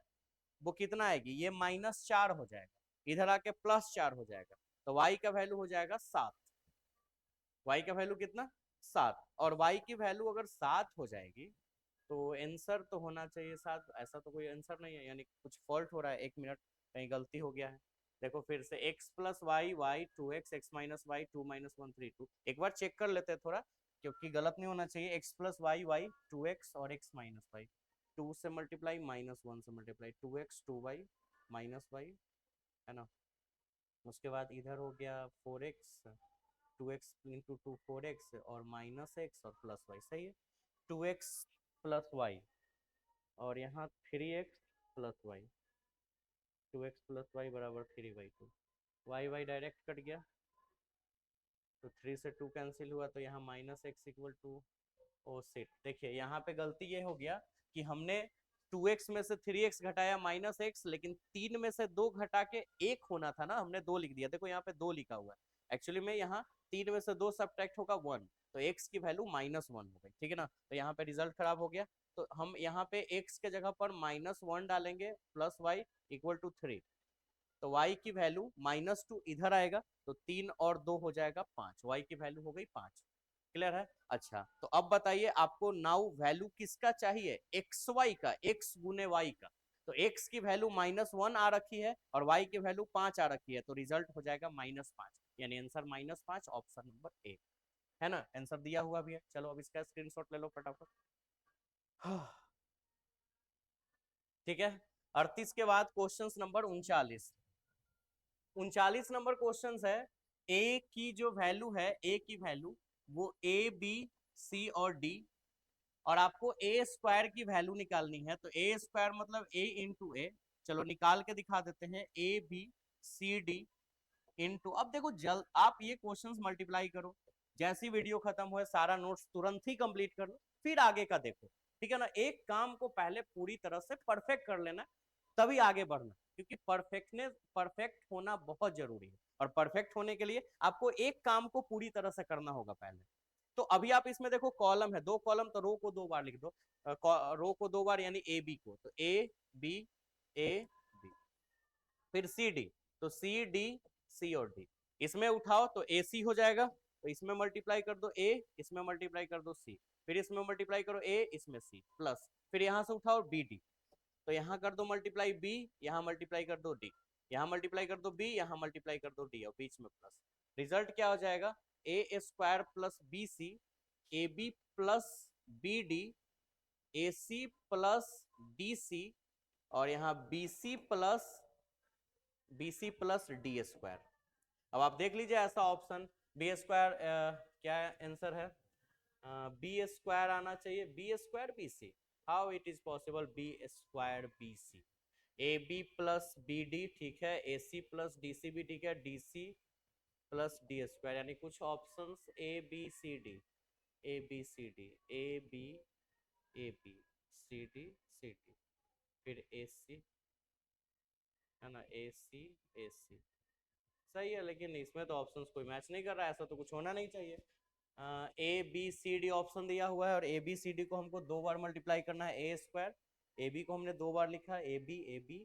वो कितना आएगी? ये -4 हो जाएगा, इधर आके +4 हो जाएगा, तो y का वैल्यू हो जाएगा 7। y का वैल्यू कितना? 7। और y की वैल्यू अगर 7 हो जाएगी तो आंसर तो होना चाहिए 7। ऐसा तो कोई आंसर नहीं है, यानी कुछ फॉल्ट हो रहा है। 1 मिनट, कहीं गलती हो गया है। देखो फिर से, x plus y y 2x, x minus y 2-1 3 2। एक बार चेक कर लेते हैं थोड़ा, क्योंकि गलत नहीं होना चाहिए। x plus y y 2x और x माइनस वाई, 2 से मल्टीप्लाई -1 से multiply, 2x 2y minus Y, है ना? उसके बाद इधर हो गया 4x, 2x इंटू 2 4x और -x और प्लस वाई, सही है? 2x प्लस वाई और यहाँ 3x plus Y, 2x plus y बराबर 3/2। वाई वाई डायरेक्ट कट गया, तो 3 से 2 कैंसिल हुआ, तो यहाँ -x इक्वल टू, ओ सेट। देखिए यहाँ पे गलती ये हो गया कि हमने 2x में से 3x घटाया -x, लेकिन 3 में से 2 घटा के 1 होना था ना, हमने 2 लिख दिया। देखो यहाँ पे 2 लिखा हुआ है, एक्चुअली में यहाँ 3 में से 2 सब्ट्रैक्ट होगा 1, तो x की वैल्यू -1 हो गई। ठीक है ना? तो यहाँ पे रिजल्ट खराब हो गया, तो हम यहाँ पे x के जगह पर -1 डालेंगे प्लस वाई इक्वल टू 3, तो y की वैल्यू -2 इधर आएगा, तो 3 और 2 हो जाएगा 5, y की वैल्यू हो गई 5। क्लियर है? अच्छा, तो अब बताइए आपको नाउ वैल्यू किसका चाहिए? एक्स वाई का, x गुने y का। तो x की वैल्यू -1 आ रखी है और y की वैल्यू 5 आ रखी है, तो रिजल्ट हो जाएगा -5, यानी आंसर -5, ऑप्शन नंबर ए, है ना? आंसर दिया हुआ भी है। चलो अब इसका स्क्रीनशॉट ले लो फटाफट। ठीक है, 38 के बाद क्वेश्चन नंबर 39। 39 नंबर क्वेश्चन है, ए की जो वैल्यू है, ए की वैल्यू वो ए बी सी और डी, और आपको ए स्क्वायर की वैल्यू निकालनी है। तो ए स्क्वायर मतलब ए इंटू ए, चलो निकाल के दिखा देते हैं, a B C d into, अब देखो जल्द आप ये क्वेश्चंस मल्टीप्लाई करो, जैसी वीडियो खत्म हुए सारा नोट्स तुरंत ही कंप्लीट कर लो, फिर आगे का देखो। ठीक है ना? एक काम को पहले पूरी तरह से परफेक्ट कर लेना, तभी आगे बढ़ना, क्योंकि परफेक्ट होना बहुत जरूरी है, और परफेक्ट होने के लिए आपको एक काम को पूरी तरह से करना होगा पहले। तो अभी आप इसमें देखो, कॉलम है, 2 कॉलम, तो रो को 2 बार लिख दो, रो को 2 बार, यानी ए बी को, तो ए बी ए बी, फिर सी डी, तो सी डी सी और डी, इसमें उठाओ तो ए सी हो जाएगा, तो इसमें मल्टीप्लाई कर दो ए, इसमें मल्टीप्लाई कर दो सी, फिर इसमें मल्टीप्लाई करो ए, इसमें सी, प्लस फिर यहां से उठाओ बी डी, तो यहाँ कर दो मल्टीप्लाई b, यहाँ मल्टीप्लाई कर दो d, यहाँ मल्टीप्लाई कर दो b, यहाँ मल्टीप्लाई कर दो d और बीच में प्लस। रिजल्ट क्या हो जाएगा, A square plus B C, A B plus B D, A C plus D C और यहाँ बी सी प्लस डी स्क्वायर। अब आप देख लीजिए ऐसा ऑप्शन बी स्क्वायर क्या आंसर है, बी स्क्वायर आना चाहिए, B square B C, how it is possible B square B C, A B plus B D ठीक है, ए सी प्लस डी सी भी ठीक है, d c plus D square, यानी कुछ options A B C D, A B C D, A B C D, फिर ए सी है ना, ए सी सही है, लेकिन इसमें तो ऑप्शंस कोई मैच नहीं कर रहा है, ऐसा तो कुछ होना नहीं चाहिए। A B C D option दिया हुआ है और ए बी सी डी को हमको 2 बार मल्टीप्लाई करना है, ए स्क्वायर, ए बी को हमने 2 बार लिखा, ए बी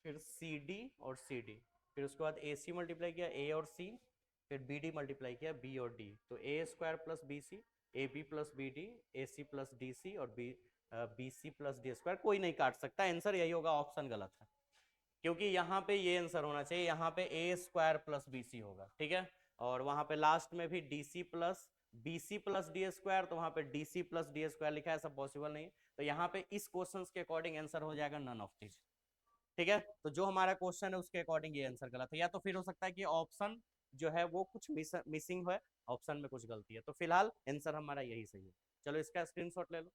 फिर सी डी और सी डी, फिर उसके बाद ए सी मल्टीप्लाई किया, ए और सी, फिर बी डी मल्टीप्लाई किया, बी और डी, तो A square plus B C, A B plus B D, A C plus D C और बी सी प्लस डी स्क्वायर, कोई नहीं काट सकता, आंसर यही होगा, ऑप्शन गलत है, क्योंकि यहाँ पे ये आंसर होना चाहिए, यहाँ पे a square plus B c होगा, ठीक है, और वहां पे लास्ट में भी d c plus B C plus D square, तो वहां पे d c plus D square लिखा है, सब पॉसिबल नहीं है, तो यहाँ पे इस क्वेश्चन के अकॉर्डिंग आंसर हो जाएगा नन ऑफ दीज, ठीक है, तो जो हमारा क्वेश्चन है उसके अकॉर्डिंग ये आंसर गलत है, या तो फिर हो सकता है कि ऑप्शन जो है वो कुछ मिसिंग है, ऑप्शन में कुछ गलती है, तो फिलहाल आंसर हमारा यही सही है। चलो इसका स्क्रीनशॉट ले लो,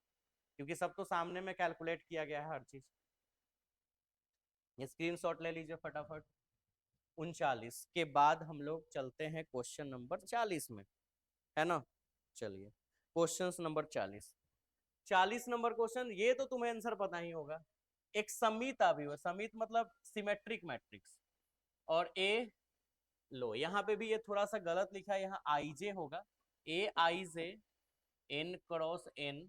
क्योंकि सब तो सामने में कैलकुलेट किया गया है हर चीज, स्क्रीनशॉट ले लीजिए फटाफट। 39 के बाद हम लोग चलते हैं क्वेश्चन नंबर 40 में, है ना, चलिए क्वेश्चन नंबर 40 नंबर क्वेश्चन, ये तो तुम्हें आंसर पता ही होगा, एक समित अवयव, समित मतलब सिमेट्रिक मैट्रिक्स, और ए लो, यहाँ पे भी ये थोड़ा सा गलत लिखा है, यहाँ आई जे होगा, ए आई जे एन क्रॉस एन,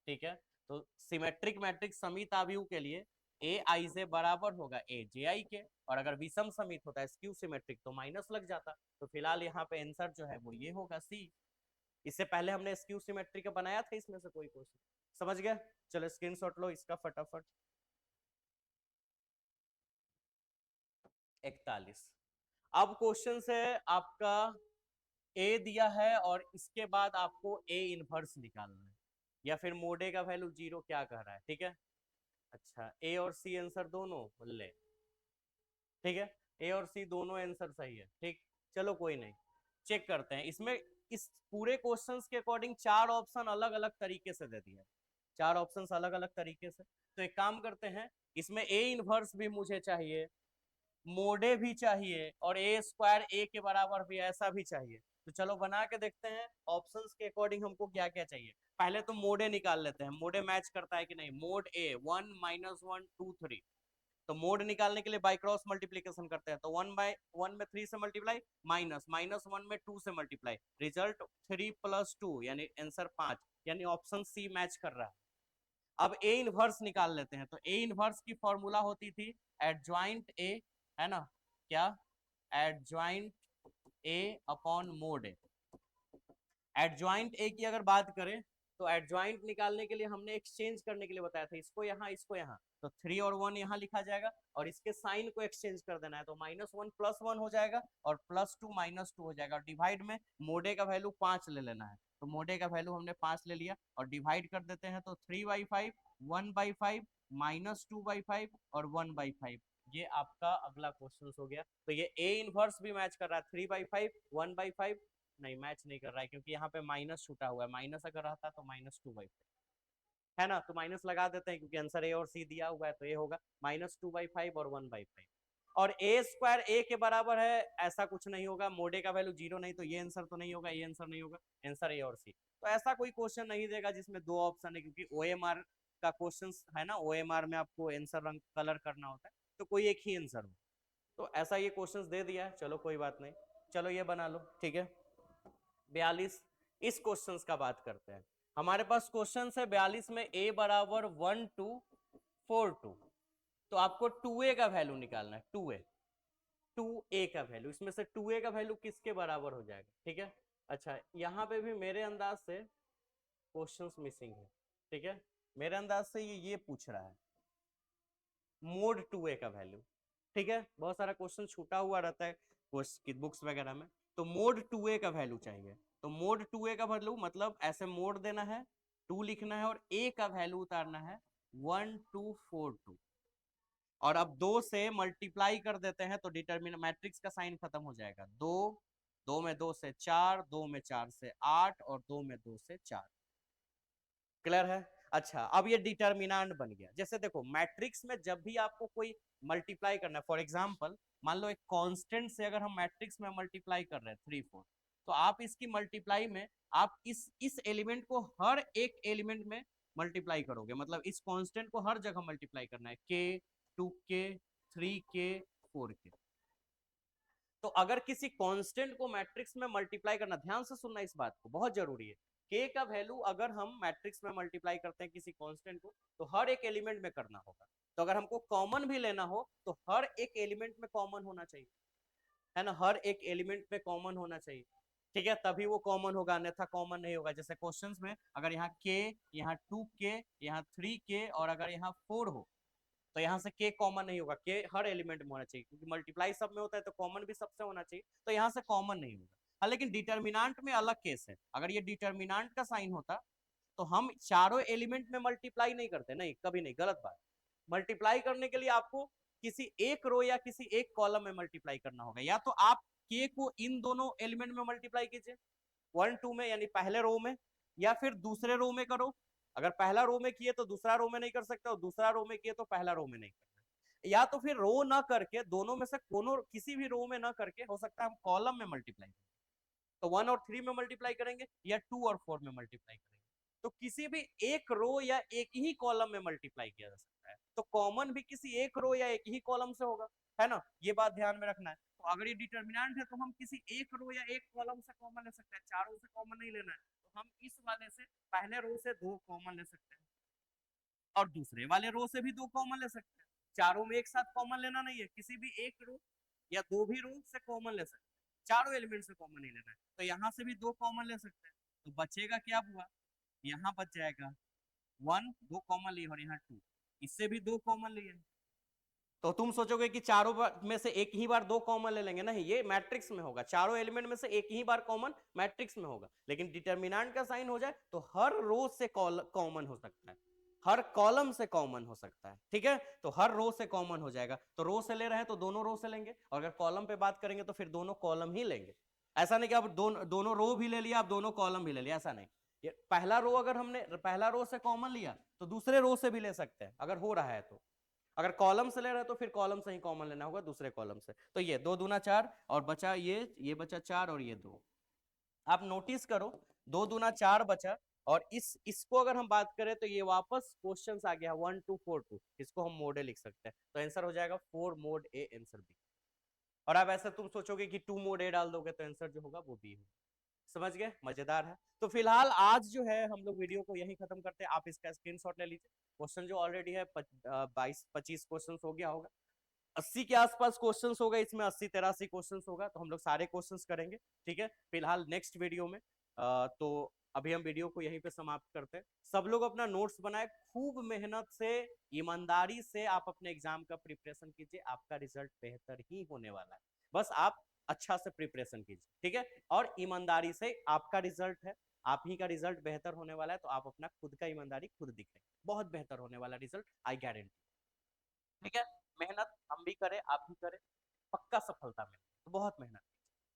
ठीक है, तो सिमेट्रिक मैट्रिक्स समित अवयव के लिए ए आई जे बराबर होगा ए जे आई के, और अगर विषम समित होता है स्क्यू सिमेट्रिक तो माइनस लग जाता, तो फिलहाल यहाँ पे आंसर जो है वो ये होगा सी। इससे पहले हमने स्क्यू सिमेट्री का बनाया था, इसमें से कोई क्वेश्चन समझ गया, चलो स्क्रीनशॉट लो इसका फटाफट। 41 अब क्वेश्चन से आपका ए दिया है और इसके बाद आपको ए इनवर्स निकालना है, या फिर मोडे का वैल्यू 0 क्या कह रहा है, ठीक है, अच्छा ए और सी आंसर दोनों ले, ठीक है, ए और सी दोनों आंसर सही है, ठीक, चलो कोई नहीं, चेक करते हैं इसमें, इस पूरे क्वेश्चंस के अकॉर्डिंग 4 ऑप्शन अलग अलग तरीके से दे दिया है, 4 ऑप्शन अलग अलग तरीके से, तो एक काम करते हैं, इसमें ए इनवर्स भी मुझे चाहिए, मोडे भी चाहिए, और ए स्क्वायर ए के बराबर भी ऐसा भी चाहिए, तो चलो बना के देखते हैं ऑप्शंस के अकॉर्डिंग हमको क्या क्या चाहिए। पहले तो मोडे निकाल लेते हैं, मोडे मैच करता है कि नहीं, मोड ए 1 -1 2 3, तो मोड निकालने के लिए बाय क्रॉस मल्टीप्लीकेशन करते हैं, तो 1/1 में 3 से मल्टीप्लाई, -1 में 2 से मल्टीप्लाई, रिजल्ट 3 + 2 यानी आंसर 5, यानी ऑप्शन सी मैच कर रहा है। अब ए इनवर्स निकाल लेते हैं, तो ए इनवर्स की फॉर्मूला होती थी एडजॉइंट ए, है ना, क्या, adjoint A upon mode A, adjoint A की अगर बात करें तो एडजॉइंट निकालने के लिए हमने एक्सचेंज करने के लिए बताया था, इसको यहाँ, तो 3 और 1 यहाँ लिखा जाएगा, और इसके साइन को एक्सचेंज कर देना है, तो -1 + 1 हो जाएगा और +2 -2 हो जाएगा, और डिवाइड में मोडे का वैल्यू 5 ले लेना है, तो मोडे का वैल्यू हमने 5 ले लिया और डिवाइड कर देते हैं, तो 3/5 1/5 -2/5 और 1/5, ये आपका अगला क्वेश्चन हो गया। तो ये ए इनवर्स भी मैच कर रहा है, 3/5 1/5 नहीं मैच नहीं कर रहा है, क्योंकि यहाँ पे माइनस छूटा हुआ है, माइनस अगर रहता तो -2/5 है ना, तो माइनस लगा देते हैं, क्योंकि आंसर ए और सी दिया हुआ है, तो ये होगा -2/5 और 1/5, और ए स्क्वायर ए के बराबर है, ऐसा कुछ नहीं होगा, मोडे का वैल्यू 0 नहीं, तो ये आंसर तो नहीं होगा, ये आंसर नहीं होगा, आंसर ए और सी, तो ऐसा कोई क्वेश्चन नहीं देगा जिसमें 2 ऑप्शन है, क्योंकि OMR का क्वेश्चन है ना, OMR में आपको आंसर रंग कलर करना होता है, तो कोई एक ही आंसर हो, तो ऐसा ये क्वेश्चंस दे दिया है, चलो कोई बात नहीं, चलो ये बना लो, ठीक है। 42 इस क्वेश्चंस का बात करते हैं, हमारे पास क्वेश्चन है 42 में a बराबर 1 2 4 2, तो आपको 2a का वैल्यू निकालना है, 2a का वैल्यू, इसमें से 2a का वैल्यू किसके बराबर हो जाएगा, ठीक है, अच्छा यहाँ पे भी मेरे अंदाज से क्वेश्चंस मिसिंग है, ठीक है, मेरे अंदाज से ये पूछ रहा है, मोड 2a का वैल्यू। ठीक है, बहुत सारा क्वेश्चन छूटा हुआ रहता है बुक्स वगैरह में, तो मोड 2a का वैल्यू चाहिए। तो मोड 2a का वैल्यू मतलब ऐसे मोड देना है, 2 लिखना है और a का वैल्यू उतारना है 1242, और अब 2 से मल्टीप्लाई कर देते हैं तो डिटरमिन मैट्रिक्स का साइन खत्म हो जाएगा। 2, 2 में 2 से 4, 2 में 4 से 8 और 2 में 2 से 4। क्लियर है? अच्छा, अब ये डिटर्मिनेंट बन गया। जैसे देखो मैट्रिक्स में जब भी आपको कोई मल्टीप्लाई करना है, फॉर एग्जांपल मान लो एक कांस्टेंट से अगर हम मैट्रिक्स में मल्टीप्लाई कर रहे हैं 3 4, तो आप इसकी मल्टीप्लाई में आप इस एलिमेंट को हर एक एलिमेंट में मल्टीप्लाई करोगे, मतलब इस कांस्टेंट को हर जगह मल्टीप्लाई करना है, के 2k 3k 4k। तो अगर किसी कांस्टेंट को मैट्रिक्स में मल्टीप्लाई करना, ध्यान से सुनना इस बात को, बहुत जरूरी है, k का वैल्यू अगर हम मैट्रिक्स में मल्टीप्लाई करते हैं किसी कांस्टेंट को तो हर एक एलिमेंट में करना होगा। तो अगर हमको कॉमन भी लेना हो तो हर एक एलिमेंट में कॉमन होना चाहिए, है ना, हर एक एलिमेंट में कॉमन होना चाहिए। ठीक है, तभी वो कॉमन होगा, अन्यथा कॉमन नहीं होगा। जैसे क्वेश्चंस में अगर यहाँ k, यहाँ 2k, यहाँ 3k और अगर यहाँ 4 हो तो यहाँ से k कॉमन नहीं होगा, k हर एलिमेंट में होना चाहिए, क्योंकि मल्टीप्लाई सब में होता है तो कॉमन भी सबसे होना चाहिए, तो यहाँ से कॉमन नहीं होगा। हाँ, लेकिन डिटर्मिनेंट में अलग केस है। अगर ये डिटर्मिनेंट का साइन होता तो हम चारों एलिमेंट में मल्टीप्लाई नहीं करते, नहीं कभी नहीं, गलत बात। मल्टीप्लाई करने के लिए आपको किसी एक रो या किसी एक कॉलम में मल्टीप्लाई करना होगा, या तो आप k को इन दोनों एलिमेंट में मल्टीप्लाई कीजिए, 1 2 में यानी पहले रो में, या फिर दूसरे रो में करो। अगर पहला रो में किए तो दूसरा रो में नहीं कर सकते, और दूसरा रो में किए तो पहला रो में नहीं करना। या तो फिर रो ना करके दोनों में से कोनो किसी भी रो में ना करके हो सकता है हम कॉलम में मल्टीप्लाई करें, तो 1 और 3 में मल्टीप्लाई करेंगे या 2 और 4 में मल्टीप्लाई करेंगे। तो किसी भी एक रो या एक ही कॉलम में मल्टीप्लाई किया जा सकता है, तो कॉमन भी किसी एक रो या एक ही कॉलम से होगा, है ना, ये बात ध्यान में रखना है। तो अगर ये डिटर्मिनेंट है तो हम किसी एक रो या एक कॉलम से कॉमन ले सकते हैं, चारों से कॉमन नहीं लेना है, तो हम इस वाले से पहले रो से 2 कॉमन ले सकते हैं और दूसरे वाले रो से भी 2 कॉमन ले सकते हैं। चारों में एक साथ कॉमन लेना नहीं है, किसी भी एक रो या दो भी रो से कॉमन ले सकते हैं, चारों एलिमेंट से कॉमन नहीं लेना है। तो यहाँ से भी 2 कॉमन ले सकते हैं, तो बचेगा क्या हुआ, यहाँ बच जाएगा 1, 2 कॉमन लिए और यहाँ 2, इससे भी 2 कॉमन लिए। तो तुम सोचोगे कि चारों में से एक ही बार 2 कॉमन ले लेंगे, नहीं, ये मैट्रिक्स में होगा, चारों एलिमेंट में से एक ही बार कॉमन मैट्रिक्स में होगा। लेकिन डिटर्मिनेंट का साइन हो जाए तो हर रो से कॉमन हो सकता है, हर कॉलम से कॉमन हो सकता है। ठीक है, तो हर रो से कॉमन हो जाएगा, तो रो से ले रहे हैं तो दोनों रो से लेंगे, और अगर कॉलम पे बात करेंगे तो फिर दोनों कॉलम ही लेंगे। ऐसा नहीं कि आप दोनों रो भी ले लिया, आप दोनों कॉलम भी ले लिया, ऐसा नहीं। ये पहला रो अगर हमने पहला रो से कॉमन लिया तो दूसरे रो से भी ले सकते हैं अगर हो रहा है तो। अगर कॉलम से ले रहे हैं तो फिर कॉलम से ही कॉमन लेना होगा दूसरे कॉलम से। तो ये 2 दूना 4 और बचा ये बचा 4 और ये 2। आप नोटिस करो 2 दूना 4 बचा, और इसको अगर हम बात करें तो ये वापस क्वेश्चंस आ गया 1 2 4 2, इसको हम मोड ए लिख सकते हैं, तो आंसर हो जाएगा 4 मोड ए आंसर बी। और अब ऐसा तुम सोचोगे कि 2 मोड ए डाल दोगे तो आंसर जो होगा वो बी होगा। समझ गए? मजेदार है। तो फिलहाल आज जो है हम लोग वीडियो को यहीं खत्म करते हैं, आप इसका स्क्रीनशॉट ले लीजिए। क्वेश्चन जो ऑलरेडी है 22-25 क्वेश्चन हो गया होगा, 80 के आसपास क्वेश्चंस होगा इसमें, 80-83 क्वेश्चंस होगा, तो हम लोग सारे क्वेश्चंस करेंगे। ठीक है, फिलहाल नेक्स्ट वीडियो में तो अभी हम वीडियो को यहीं पे समाप्त करते हैं। सब लोग अपना नोट्स बनाए, खूब मेहनत से ईमानदारी से आप अपने एग्जाम का प्रिपरेशन कीजिए, आपका रिजल्ट बेहतर ही होने वाला है। बस आप अच्छा से प्रिपरेशन कीजिए, ठीक है, और ईमानदारी से, आपका रिजल्ट है, आप ही का रिजल्ट बेहतर होने वाला है, तो आप अपना खुद का ईमानदारी खुद दिखाएं, बहुत बेहतर होने वाला रिजल्ट, आई गारंटी। ठीक है, मेहनत हम भी करें, आप भी करें, पक्का सफलता मिले, तो बहुत मेहनत।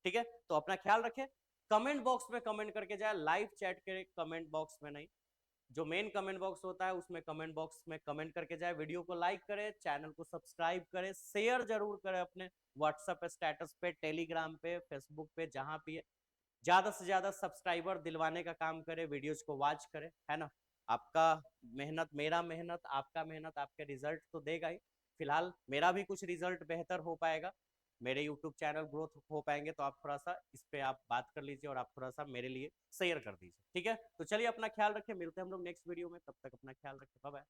ठीक है, तो अपना ख्याल रखें, कमेंट बॉक्स में कमेंट करके जाए, लाइव चैट के कमेंट बॉक्स में नहीं, जो मेन कमेंट बॉक्स होता है उसमें कमेंट बॉक्स में कमेंट करके जाए। वीडियो को लाइक करें, चैनल को सब्सक्राइब करें, शेयर जरूर करें अपने व्हाट्सएप स्टेटस पे, टेलीग्राम पे, फेसबुक पे, जहां भी ज्यादा से ज्यादा सब्सक्राइबर दिलवाने का काम करें, वीडियोज को वॉच करें, है ना। आपका मेहनत, मेरा मेहनत, आपका मेहनत आपके रिजल्ट तो देगा ही। फिलहाल मेरा भी कुछ रिजल्ट बेहतर हो पाएगा, मेरे यूट्यूब चैनल ग्रोथ हो पाएंगे, तो आप थोड़ा सा इस पे आप बात कर लीजिए और आप थोड़ा सा मेरे लिए शेयर कर दीजिए। ठीक है, तो चलिए अपना ख्याल रखें, मिलते हैं हम लोग नेक्स्ट वीडियो में, तब तक अपना ख्याल रखें, बाय बाय।